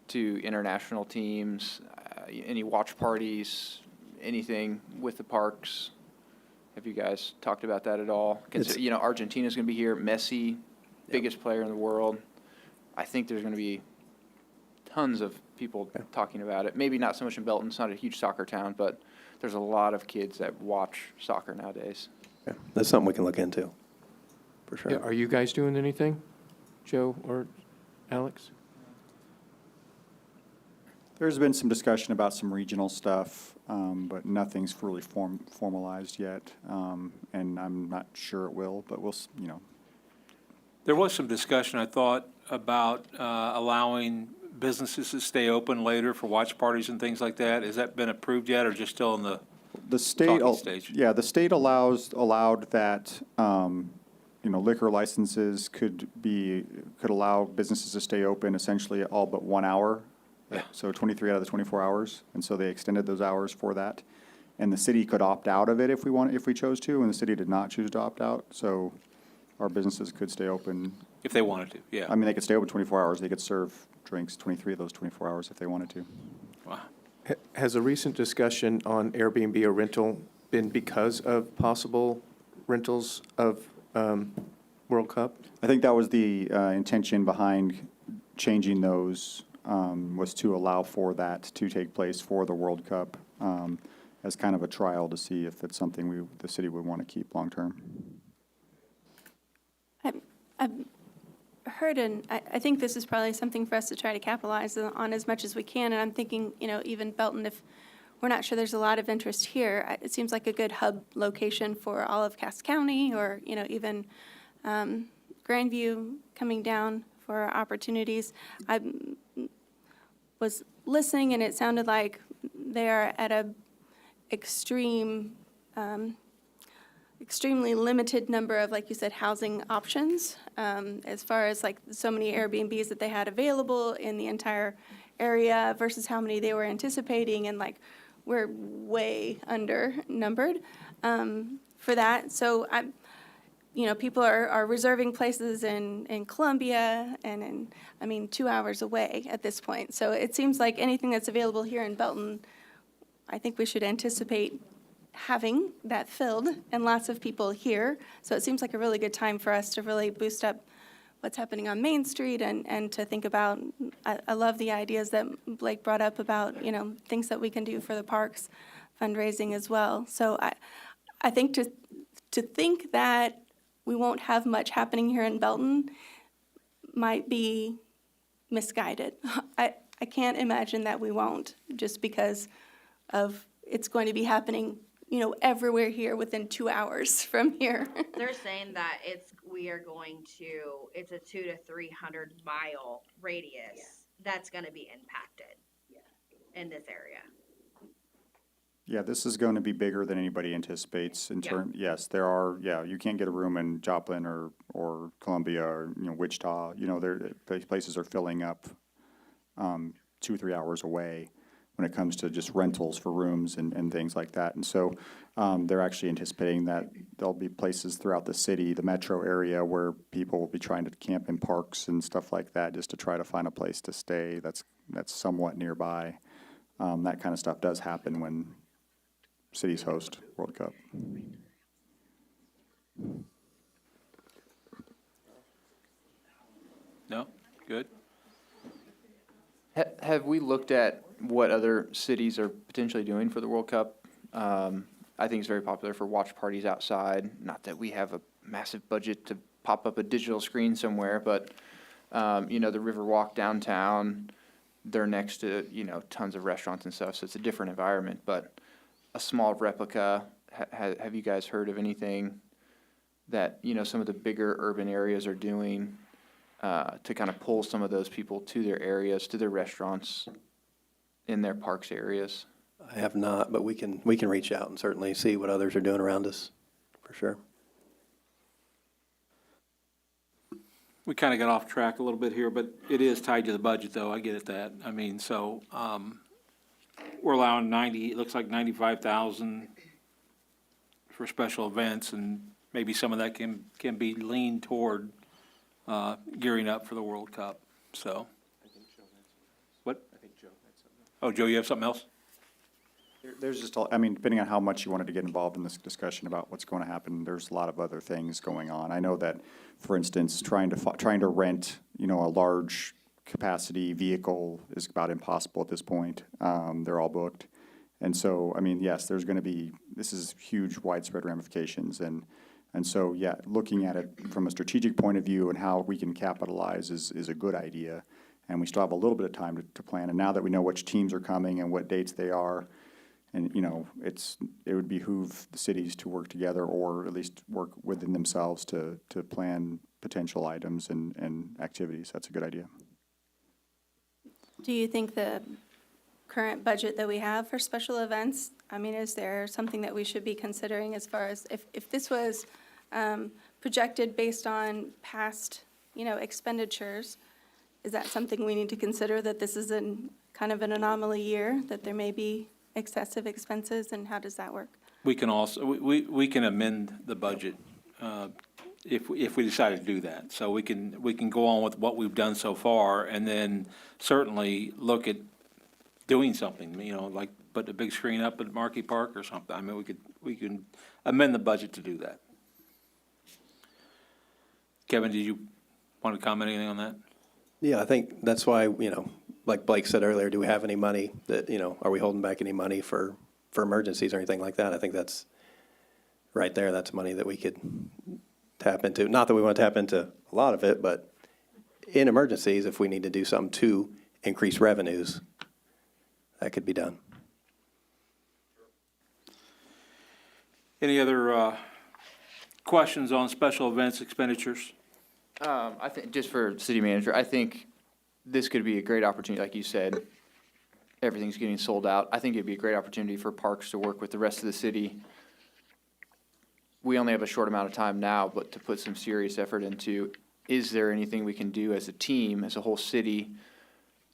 to international teams, any watch parties, anything with the parks? Have you guys talked about that at all? It's- You know, Argentina's going to be here, Messi, biggest player in the world. I think there's going to be tons of people talking about it. Maybe not so much in Belton, it's not a huge soccer town, but there's a lot of kids that watch soccer nowadays. Yeah, that's something we can look into, for Yeah, sure. are you guys doing anything, Joe or Alex? There's been some discussion about some regional stuff, but nothing's really formalized yet. And I'm not sure it will, but we'll, There was some discussion, I thought, about allowing businesses to stay open later for watch parties and things like that. Has that been approved yet, or just still in the the state, talking stage? yeah, the state allowed that, liquor licenses could allow businesses to stay open essentially all but 1 hour. Yeah. So 23 out of the 24 hours, and so they extended those hours for that. And the city could opt out of it if we chose to, and the city did not choose to opt out, so our businesses could stay open. If they wanted to, yeah. I mean, they could stay open 24 hours, they could serve drinks 23 of those 24 hours if they wanted to. Wow. Has a recent discussion on Airbnb or rental been because of possible rentals of World Cup? I think that was the intention behind changing those, was to allow for that to take place for the World Cup, as kind of a trial to see if it's something the city would want to keep long-term. heard, and I think this is probably something for us to try to capitalize on as much as we can, and I'm thinking, even Belton, if we're not sure there's a lot of interest here, it seems like a good hub location for all of Cass County, or, even Grandview coming down for opportunities. I was listening, and it sounded like they are at a extremely limited number of, like you said, housing options, as far as like so many Airbnbs that they had available in the entire area versus how many they were anticipating, and like we're way undernumbered for that. So people are reserving places in Columbia and 2 hours away at this point. So it seems like anything that's available here in Belton, I think we should anticipate having that filled and lots of people here. So it seems like a really good time for us to really boost up what's happening on Main Street and to think about, I love the ideas that Blake brought up about, things that we can do for the parks fundraising as well. So I think to think that we won't have much happening here in Belton might be misguided. I can't imagine that we won't, just because of it's going to be happening, everywhere here within 2 hours from here. They're saying that it's a 200 to 300 mile radius that's going to be impacted in this area. Yeah, this is going to be bigger than anybody anticipates in yes, there are, you can't get a room in Joplin or Columbia or, Wichita. Places are filling up 2 or 3 hours away when it comes to just rentals for rooms and things like that. And so they're actually anticipating that there'll be places throughout the city, the metro area, where people will be trying to camp in parks and stuff like that just to try to find a place to stay that's somewhat nearby. That kind of stuff does happen when cities host World Cup. No? Good? Have we looked at what other cities are potentially doing for the World Cup? I think it's very popular for watch parties outside. Not that we have a massive budget to pop up a digital screen somewhere, but, the Riverwalk downtown, they're next to, tons of restaurants and stuff, so it's a different environment. But a small replica, have you guys heard of anything that, some of the bigger urban areas are doing to kind of pull some of those people to their areas, to their restaurants, in their parks areas? I have not, but we can reach out and certainly see what others are doing around us, for sure. We kind of got off track a little bit here, but it is tied to the budget, though. I get it that. We're allowing it looks like 95,000 for special events, and maybe some of that can be leaned toward gearing up for the World Cup. So. What? I think Joe had something. Oh, Joe, you have something else? There's just, depending on how much you wanted to get involved in this discussion about what's going to happen, there's a lot of other things going on. I know that, for instance, trying to rent, a large capacity vehicle is about impossible at this point. They're all booked. And so, yes, this is huge, widespread ramifications. And so, looking at it from a strategic point of view and how we can capitalize is a good idea. And we still have a little bit of time to plan. And now that we know which teams are coming and what dates they are, and, it would behoove the cities to work together, or at least work within themselves to plan potential items and activities. That's a good idea. Do you think the current budget that we have for special events, is there something that we should be considering as far as if this was projected based on past, expenditures, is that something we need to consider, that this is kind of an anomaly year, that there may be excessive expenses, and how does that work? We can also, we can amend the budget if we decide to do that. So we can go on with what we've done so far, and then certainly look at doing something, like put a big screen up at Markey Park or something. We can amend the budget to do that. Kevin, did you want to comment anything on that? Yeah, I think that's why, like Blake said earlier, do we have any money that, are we holding back any money for emergencies or anything like that? I think that's right there. That's money that we could tap into. Not that we want to tap into a lot of it, but in emergencies, if we need to do something to increase revenues, that could be done. Any other questions on special events expenditures? I think, just for city manager, I think this could be a great opportunity, like you said, everything's getting sold out. I think it'd be a great opportunity for parks to work with the rest of the city. We only have a short amount of time now, but to put some serious effort into, is there anything we can do as a team, as a whole city,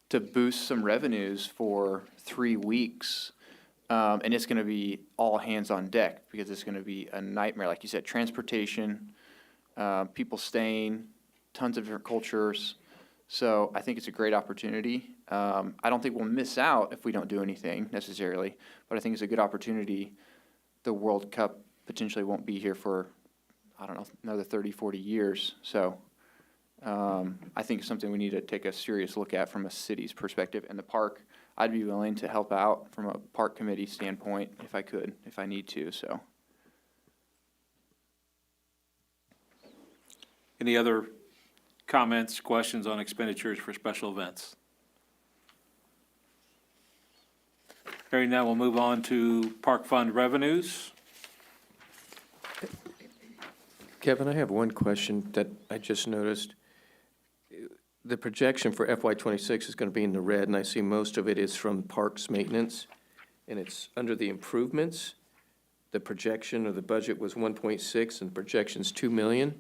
to boost some revenues for 3 weeks? And it's gonna be all hands on deck, because it's gonna be a nightmare, like you said, transportation, people staying, tons of different cultures. So I think it's a great opportunity. I don't think we'll miss out if we don't do anything necessarily, but I think it's a good opportunity. The World Cup potentially won't be here for, I don't know, another 30, 40 years. So I think it's something we need to take a serious look at from a city's perspective. And the park, I'd be willing to help out from a park committee standpoint if I could, if I need to, so. Any other comments, questions on expenditures for special events? Hearing none, we'll move on to park fund revenues. Kevin, I have one question that I just noticed. The projection for FY '26 is going to be in the red, and I see most of it is from parks maintenance, and it's under the improvements. The projection of the budget was 1.6, and the projection's 2 million.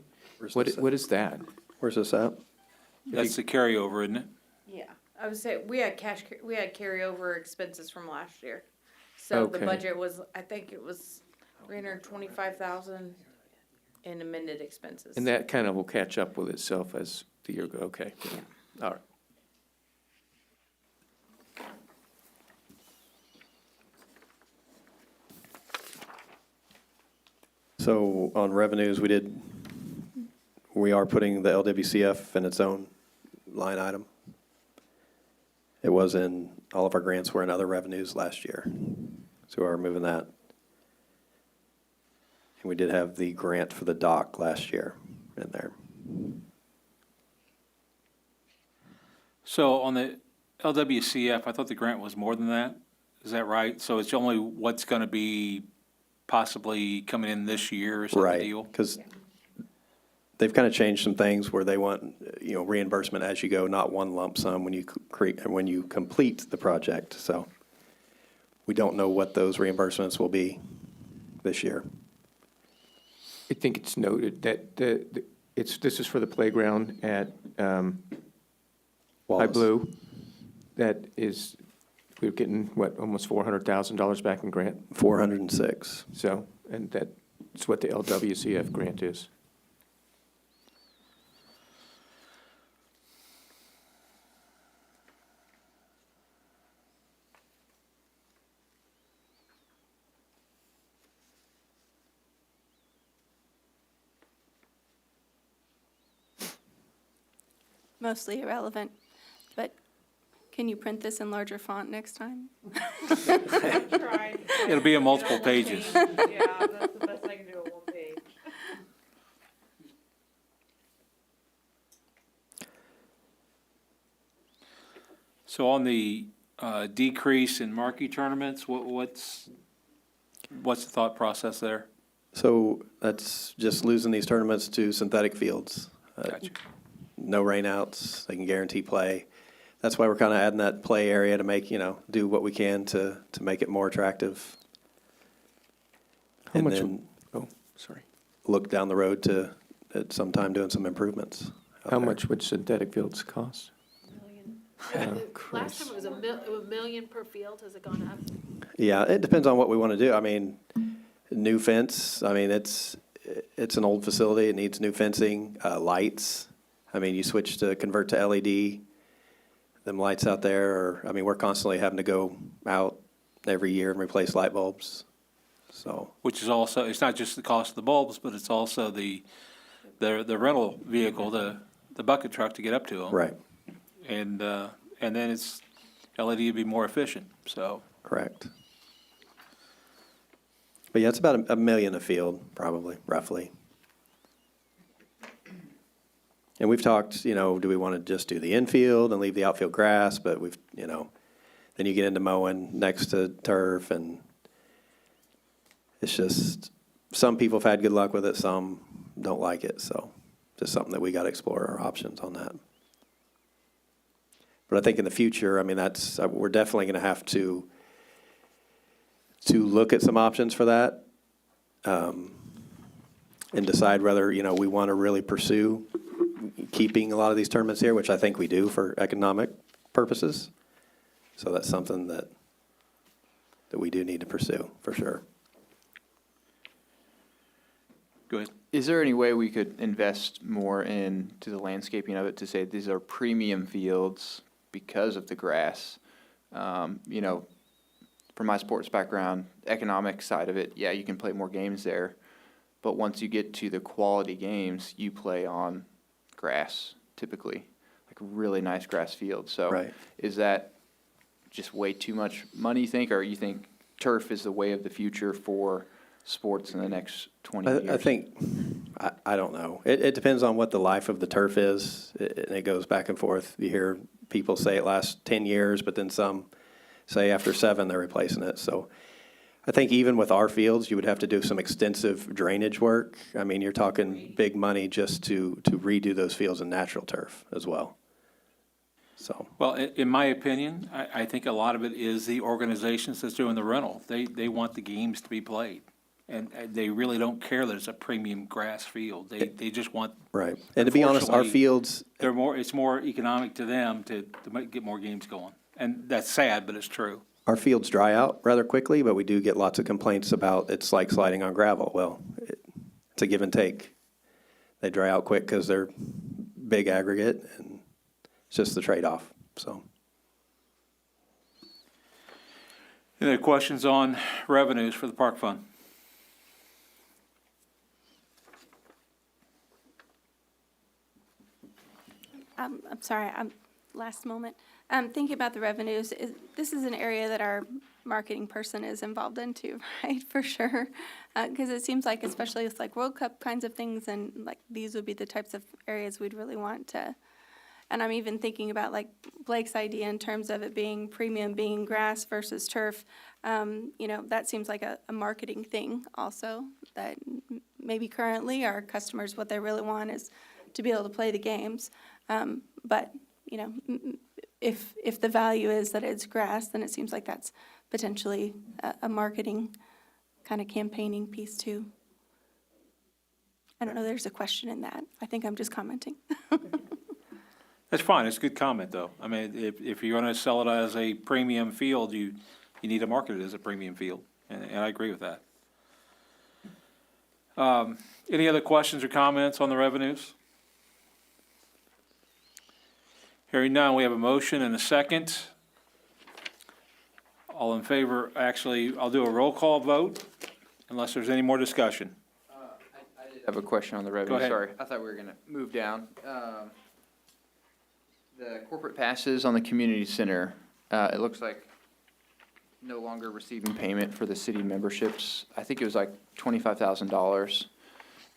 What is that? Where's this at? That's the carryover, isn't it? Yeah, I would say we had carryover expenses from last year. So the Okay. budget was, I think it was 325,000 in amended expenses. And that kind of will catch up with itself as the year goes, okay. All right. So on revenues, we are putting the LWCF in its own line item. It was in, all of our grants were in other revenues last year. So we're moving that. And we did have the grant for the dock last year in there. So on the LWCF, I thought the grant was more than that. Is that right? So it's only what's going to be possibly coming in this year, is that the Right, deal? because they've kind of changed some things where they want, reimbursement as you go, not one lump sum when you complete the project. So we don't know what those reimbursements will be this year. I think it's noted that this is for the playground at High Wallace. Blue. That is, we're getting, almost $400,000 back in grant? 406. So, and that's what the LWCF grant is. Mostly irrelevant, but can you print this in larger font next time? Tried. It'll be in multiple pages. Yeah, that's the best I can do at one page. So on the decrease in marquee tournaments, what's the thought process there? So that's just losing these tournaments to synthetic fields. Gotcha. No rainouts, they can guarantee play. That's why we're kind of adding that play area to make, do what we can to make it more attractive. How And much? then Oh, sorry. look down the road to, at some time, doing some improvements. out How there. much would synthetic fields cost? Last time it was a million per field. Has it gone up? Yeah, it depends on what we want to do. I mean, new fence, it's an old facility, it needs new fencing, lights. You convert to LED, them lights out there we're constantly having to go out every year and replace light bulbs, so. Which is also, it's not just the cost of the bulbs, but it's also the rental vehicle, the bucket truck to get up to them. Right, And then it's, LED would be more efficient, so. correct. But yeah, it's about a million a field, probably, roughly. And we've talked, do we want to just do the infield and leave the outfield grass? But then you get into mowing next to turf, and it's just, some people have had good luck with it, some don't like it. So just something that we got to explore our options on that. But I think in the future, we're definitely going to have to look at some options for that, and decide whether, we want to really pursue keeping a lot of these tournaments here, which I think we do for economic purposes. So that's something that we do need to pursue, for sure. Go ahead. Is there any way we could invest more into the landscaping of it to say these are premium fields because of the grass? From my sports background, economic side of it, yeah, you can play more games there. But once you get to the quality games, you play on grass, typically, like really nice grass fields. So Right. Is that just way too much money, you think, or you think turf is the way of the future for sports in the next 20 years? I think, I don't know. It depends on what the life of the turf is, and it goes back and forth. You hear people say it lasts 10 years, but then some say after 7 they're replacing it. So I think even with our fields, you would have to do some extensive drainage work. You're talking big money just to redo those fields in natural turf as well. So, Well, in my opinion, I think a lot of it is the organizations that's doing the rental. They want the games to be played. And they really don't care that it's a premium grass field. They just want. right. And to be honest, our Unfortunately, fields, it's more economic to them to get more games going. And that's sad, but it's true. our fields dry out rather quickly, but we do get lots of complaints about it's like sliding on gravel. Well, it's a give and take. They dry out quick because they're big aggregate, and it's just the trade-off, so. Any other questions on revenues for the park fund? I'm sorry, last moment. Thinking about the revenues, this is an area that our marketing person is involved in too, right, for sure? Because it seems like, especially with like World Cup kinds of things, and like these would be the types of areas we'd really want to. And I'm even thinking about like Blake's idea in terms of it being premium, being grass versus turf. That seems like a marketing thing also, that maybe currently our customers, what they really want is to be able to play the games. But if the value is that it's grass, then it seems like that's potentially a marketing kind of campaigning piece too. I don't know, there's a question in that. I think I'm just commenting. That's fine, it's a good comment, though. I mean, if you're gonna sell it as a premium field, you need to market it as a premium field, and I agree with that. Any other questions or comments on the revenues? Hearing none, we have a motion and a second. All in favor, actually, I'll do a roll call vote, unless there's any more discussion. I did have a question on the revenue, ahead. sorry. I thought we were gonna move down. The corporate passes on the community center, it looks like no longer receiving payment for the city memberships. I think it was like $25,000.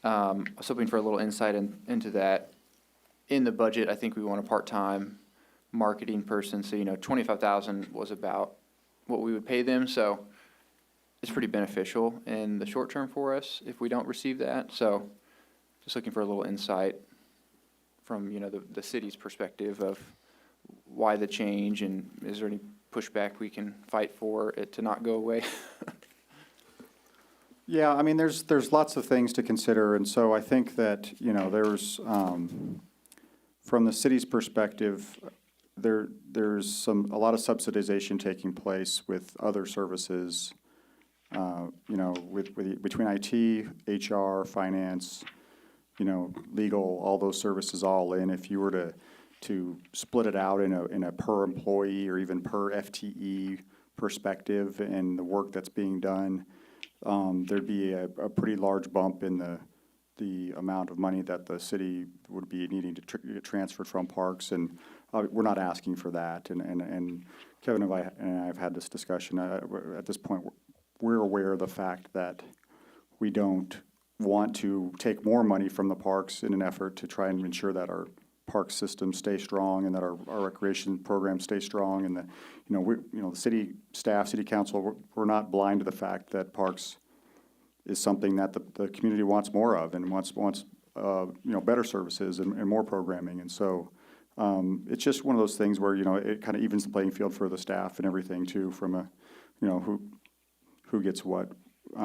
I was hoping for a little insight into that. In the budget, I think we want a part-time marketing person, so, $25,000 was about what we would pay them, so it's pretty beneficial in the short term for us if we don't receive that, so just looking for a little insight from, the city's perspective of why the change, and is there any pushback we can fight for it to not go away? Yeah, there's lots of things to consider, and so I think that, there's, from the city's perspective, there's a lot of subsidization taking place with other services, between IT, HR, finance, legal, all those services all in. If you were to split it out in a per employee or even per FTE perspective and the work that's being done, there'd be a pretty large bump in the amount of money that the city would be needing to get transferred from parks, and we're not asking for that. And Kevin and I have had this discussion. At this point, we're aware of the fact that we don't want to take more money from the parks in an effort to try and ensure that our park system stay strong and that our recreation programs stay strong, and that, the city staff, city council, we're not blind to the fact that parks is something that the community wants more of and wants better services and more programming. And so it's just one of those things where, it kind of evens the playing field for the staff and everything too, from a, who gets what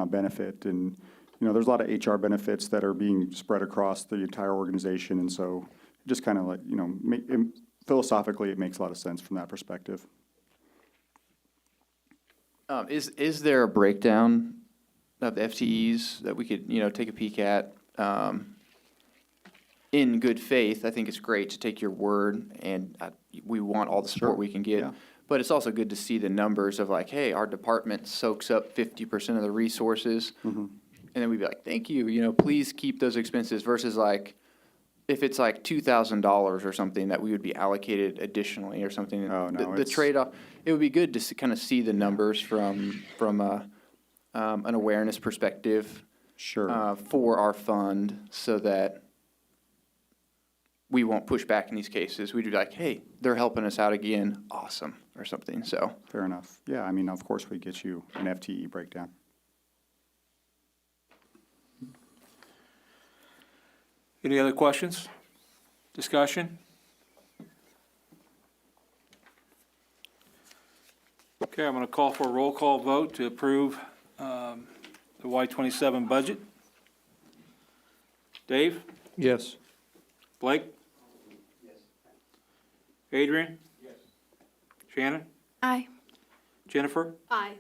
benefit. And, there's a lot of HR benefits that are being spread across the entire organization. And so just kind of like, philosophically, it makes a lot of sense from that perspective. Is there a breakdown of the FTEs that we could, take a peek at? In good faith, I think it's great to take your word, and we want all the support we can get. Yeah. But it's also good to see the numbers of like, hey, our department soaks up 50% of the resources. And then we'd be like, thank you, please keep those expenses, versus like, if it's like $2,000 or something that we would be allocated additionally or something. Oh, no, The it's- trade-off, it would be good to kind of see the numbers from an awareness perspective. Sure. For our fund, so that we won't push back in these cases. We'd be like, hey, they're helping us out again, awesome, or something, so. Fair enough. Yeah, I mean, of course, we get you an FTE breakdown. Any other questions? Discussion? Okay, I'm going to call for a roll call vote to approve the Y27 budget. Dave? Yes. Blake? Yes. Adrian? Yes. Shannon? Aye. Jennifer? Aye.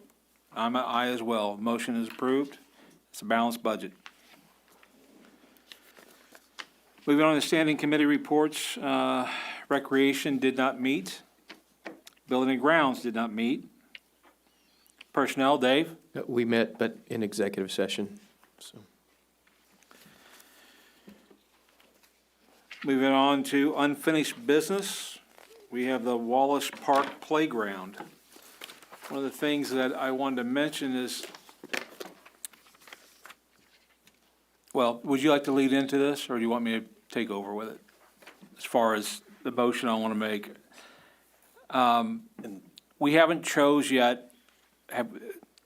I'm an aye as well. Motion is approved. It's a balanced budget. Moving on to standing committee reports, Recreation did not meet. Building and Grounds did not meet. Personnel, Dave? We met, but in executive session, so. Moving on to unfinished business, we have the Wallace Park Playground. One of the things that I wanted to mention is, well, would you like to lead into this, or do you want me to take over with it? As far as the motion I want to make. We haven't chose yet,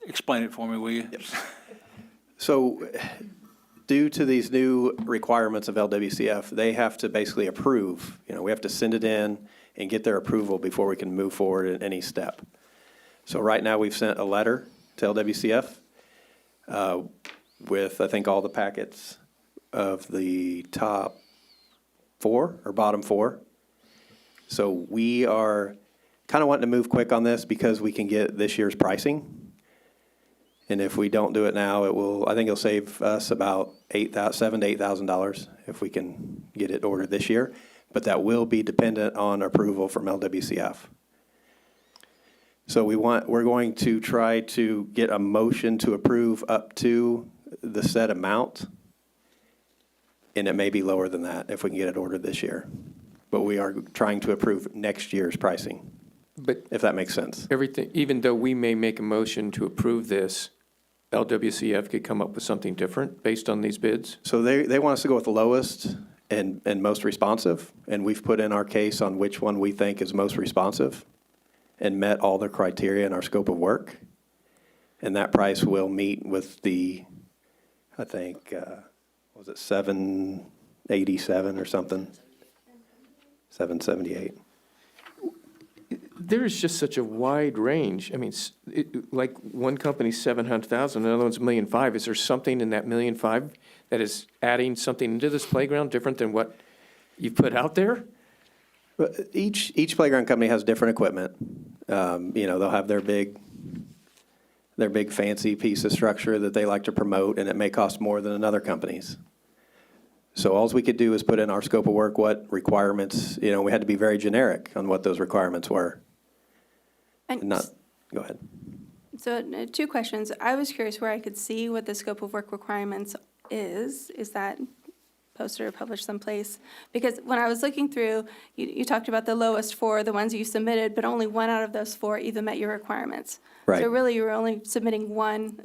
explain it for me, will you? So due to these new requirements of LWCF, they have to basically approve. We have to send it in and get their approval before we can move forward in any step. So right now, we've sent a letter to LWCF with, I think, all the packets of the top 4 or bottom 4. So we are kind of wanting to move quick on this because we can get this year's pricing. And if we don't do it now, I think it'll save us about $7,000 to $8,000 if we can get it ordered this year. But that will be dependent on approval from LWCF. So we're going to try to get a motion to approve up to the set amount. And it may be lower than that if we can get it ordered this year. But we are trying to approve next year's pricing, But if that makes sense. everything, even though we may make a motion to approve this, LWCF could come up with something different based on these bids? So they want us to go with the lowest and most responsive, and we've put in our case on which one we think is most responsive and met all the criteria in our scope of work. And that price will meet with the, I think, was it 787 or something? 778. There is just such a wide range. I mean, like one company's 700,000, another one's 1.5 million. Is there something in that 1.5 million that is adding something into this playground different than what you've put out there? But each playground company has different equipment. They'll have their big fancy piece of structure that they like to promote, and it may cost more than another company's. So all we could do is put in our scope of work what requirements, we had to be very generic on what those requirements were. Go ahead. So 2 questions. I was curious where I could see what the scope of work requirements is. Is that posted or published someplace? Because when I was looking through, you talked about the lowest 4, the ones you submitted, but only 1 out of those 4 even met your requirements. Right. So really, you were only submitting 1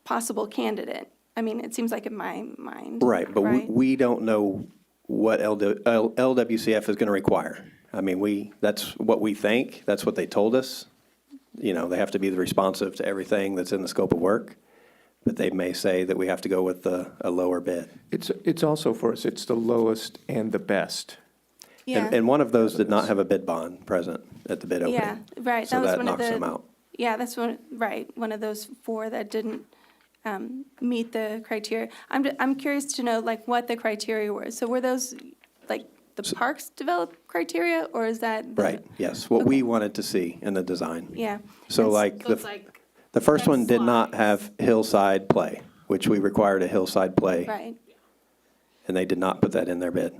possible candidate. I mean, it seems like in my mind. Right, but we don't know what LWCF is going to require. I mean, that's what we think, that's what they told us. You know, they have to be responsive to everything that's in the scope of work, but they may say that we have to go with a lower bid. It's also for us, it's the lowest and the best. Yeah. And one of those did not have a bid bond present at the bid opening. Yeah, right. So That was that one of knocks them the, out. yeah, that's one of those four that didn't meet the criteria. I'm curious to know, like, what the criteria were. So were those, like, the parks developed criteria, or is that? Right, yes, what we wanted to see in the design. Yeah. So And like, So it's like, the first one did slides. not have hillside play, which we required a hillside play, Right. and they did not put that in their bid.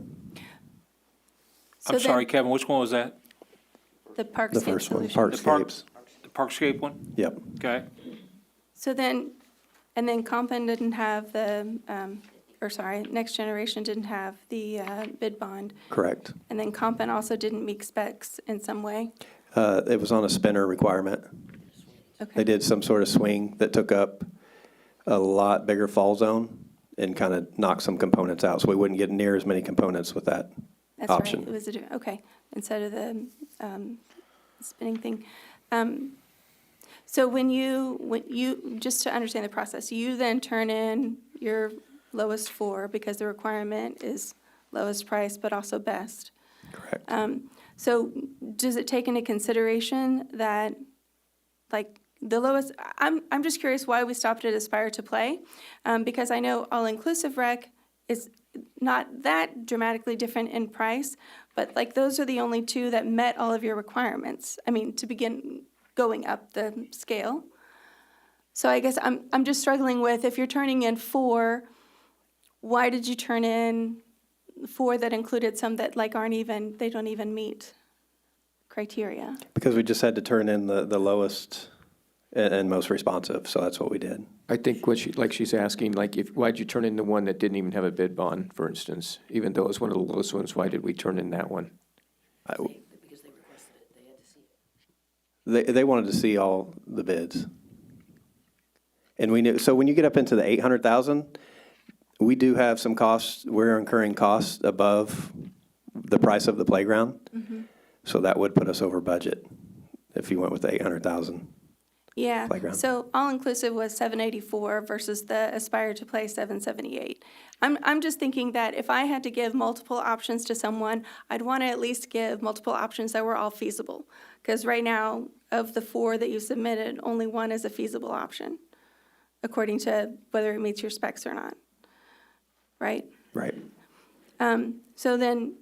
So I'm then sorry, Kevin, which one was that? The parkscape The first one, solution. The park- Parkscapes. The Parkscape one? Yep, Okay. So then, and then Compen didn't have Next Generation didn't have the bid bond. correct. And then Compen also didn't meet specs in some way. It was on a spinner requirement. Okay. They did some sort of swing that took up a lot bigger fall zone and kind of knocked some components out, so we wouldn't get near as many components with that That's right. option. It was okay, instead of the spinning thing. So when you, just to understand the process, you then turn in your lowest four because the requirement is lowest price, but also best. Correct. So does it take into consideration that, like, the lowest, I'm just curious why we stopped at Aspire to Play, because I know all-inclusive rec is not that dramatically different in price, but like those are the only two that met all of your requirements. I mean, to begin going up the scale. So I guess I'm just struggling with, if you're turning in four, why did you turn in four that included some that like they don't even meet criteria? Because we just had to turn in the lowest and most responsive, so that's what we did. I think she's asking, like, why'd you turn in the one that didn't even have a bid bond, for instance? Even though it was one of the lowest ones, why did we turn in that one? Because they requested it, they had to see it. They wanted to see all the bids. And we knew, so when you get up into the 800,000, we do have some costs, we're incurring costs above the price of the playground. So that would put us over budget if you went with the 800,000. Yeah, Playground. so all-inclusive was 784 versus the Aspire to Play 778. I'm just thinking that if I had to give multiple options to someone, I'd want to at least give multiple options that were all feasible. Because right now, of the four that you submitted, only one is a feasible option, according to whether it meets your specs or not, right? Right. So then,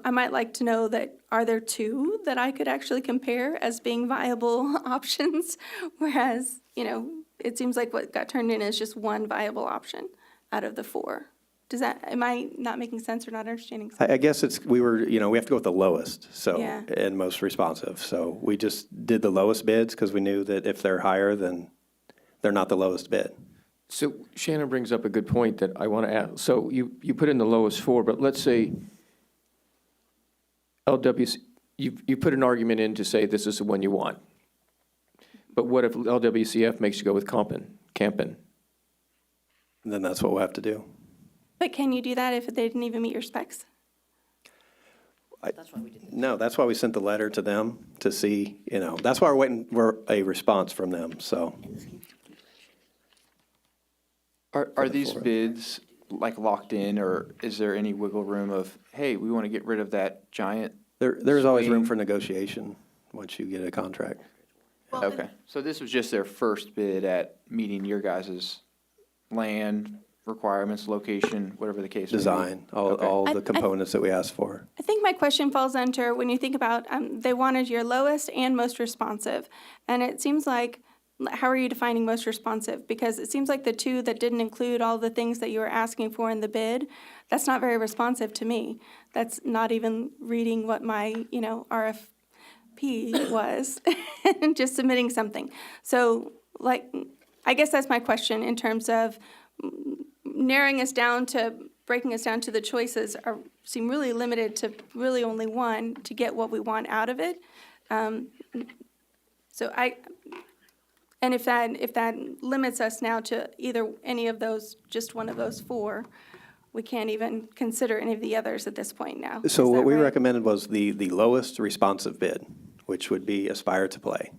I might like to know that, are there two that I could actually compare as being viable options? Whereas, it seems like what got turned in is just one viable option out of the four. Am I not making sense or not understanding? I guess we have to go with the lowest, so, Yeah. and most responsive. So we just did the lowest bids because we knew that if they're higher, then they're not the lowest bid. So Shannon brings up a good point that I want to ask. So you put in the lowest four, but let's say you put an argument in to say this is the one you want. But what if LWCF makes you go with Campen? Then that's what we'll have to do. But can you do that if they didn't even meet your specs? That's why we did it. No, that's why we sent the letter to them to see, that's why we're waiting for a response from them, so. Are these bids like locked in, or is there any wiggle room of, hey, we want to get rid of that giant? There's always room swing? for negotiation once you get a contract. Okay, so this was just their first bid at meeting your guys' land requirements, location, whatever the case may be? Design, all the components that we asked for. I think my question falls under, when you think about, they wanted your lowest and most responsive. And it seems like, how are you defining most responsive? Because it seems like the two that didn't include all the things that you were asking for in the bid, that's not very responsive to me. That's not even reading what my, RFP was and just submitting something. So, I guess that's my question in terms of breaking us down to the choices seem really limited to really only one to get what we want out of it. So And if that limits us now to either any of those, just one of those four, we can't even consider any of the others at this point now. So Is what that we right? recommended was the lowest responsive bid, which would be Aspire to Play.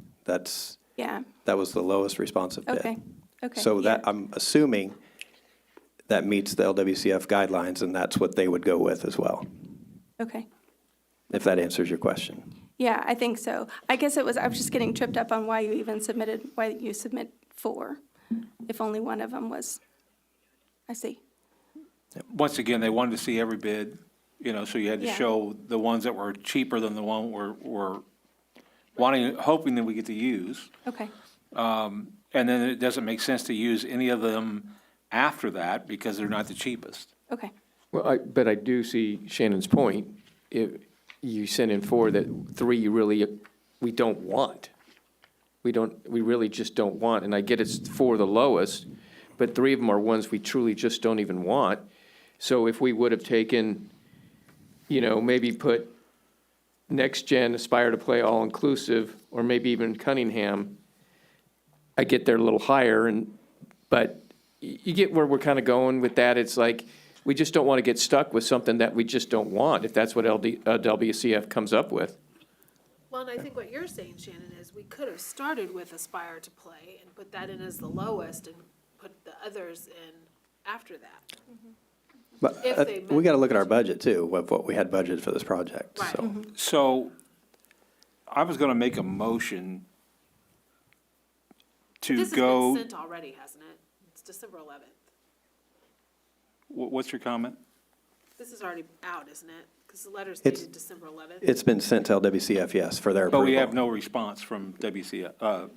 Yeah, That was the lowest responsive bid. okay, okay. So yeah. that, I'm assuming that meets the LWCF guidelines, and that's what they would go with as well, Okay. if that answers your question. Yeah, I think so. I guess I was just getting tripped up on why you submit four, if only one of them was, I see. Once again, they wanted to see every bid, so you had to Yeah. show the ones that were cheaper than the one we're hoping that we get to use. Okay, And then it doesn't make sense to use any of them after that because they're not the cheapest. okay, Well, but I do see Shannon's point. If you send in four, that three we don't want. We really just don't want, and I get it's four the lowest, but three of them are ones we truly just don't even want. So if we would have taken, maybe put Next Gen, Aspire to Play all-inclusive, or maybe even Cunningham, I get there a little higher, but you get where we're kind of going with that. It's like, we just don't want to get stuck with something that we just don't want, if that's what WCF comes up with. Well, and I think what you're saying, Shannon, is we could have started with Aspire to Play and put that in as the lowest and put the others in after that. But If they we got to look at our budget, too, of what we had budgeted for this project, Right. so. So I was going to make a motion to This has go. been sent already, hasn't it? It's December 11th. What's your comment? This is already out, isn't it? Because the letter's It's- dated December 11th. It's been sent to LWCF, yes, for their But approval. we have no response from WCF.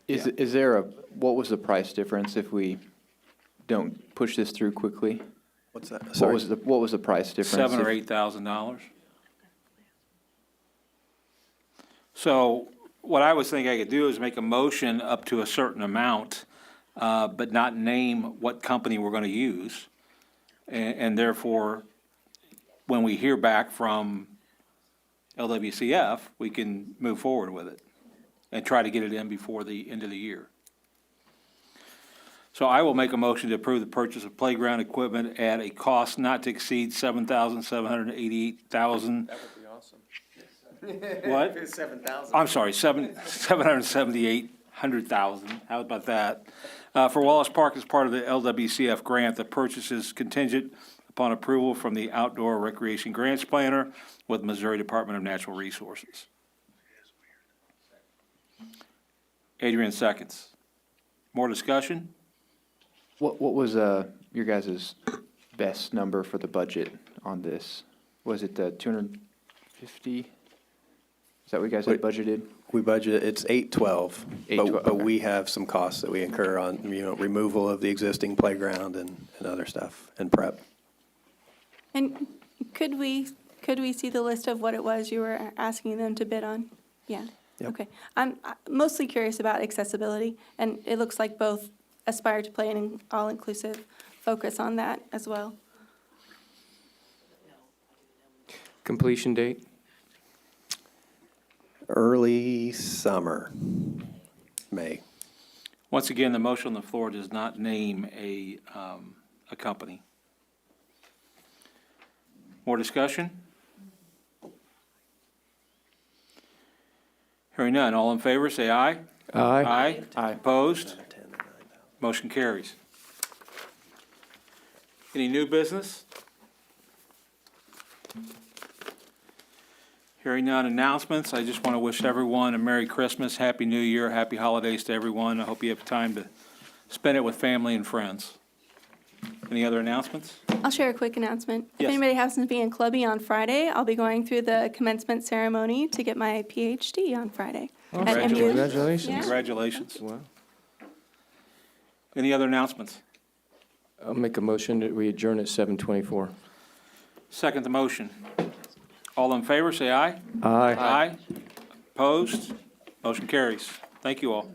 Is there what was the price difference if we don't push this through quickly? What's that? What Sorry. was the price difference? $7,000 or if- $8,000. So what I was thinking I could do is make a motion up to a certain amount, but not name what company we're going to use. And therefore, when we hear back from LWCF, we can move forward with it and try to get it in before the end of the year. So I will make a motion to approve the purchase of playground equipment at a cost not to exceed $7,788,000. That would be awesome. What? 7,000. I'm sorry, $778,000. How about that? For Wallace Park as part of the LWCF grant. The purchase is contingent upon approval from the Outdoor Recreation Grants Planner with Missouri Department of Natural Resources. Adrian seconds. More discussion? What was your guys' best number for the budget on this? Was it 250? Is that what you guys had budgeted? We budget, it's 812, $812, but okay. we have some costs that we incur on, removal of the existing playground and other stuff, and prep. And could we see the list of what it was you were asking them to bid on? Yeah, Yep. okay. I'm mostly curious about accessibility, and it looks like both Aspire to Play and all-inclusive focus on that as well. Completion date? Early summer, May. Once again, the motion on the floor does not name a company. More discussion? Hearing none, all in favor, say aye. Aye. Aye. Opposed? Motion carries. Any new business? Hearing none, announcements. I just want to wish everyone a Merry Christmas, Happy New Year, Happy Holidays to everyone. I hope you have time to spend it with family and friends. Any other announcements? I'll share a quick announcement. If Yes. anybody happens to be in Clubby on Friday, I'll be going through the commencement ceremony to get my PhD on Friday. at MU. Congratulations. Yeah. Congratulations. Wow. Any other announcements? I'll make a motion that we adjourn at 7:24. Second the motion. All in favor, say aye. Aye. Aye. Opposed? Motion carries. Thank you all.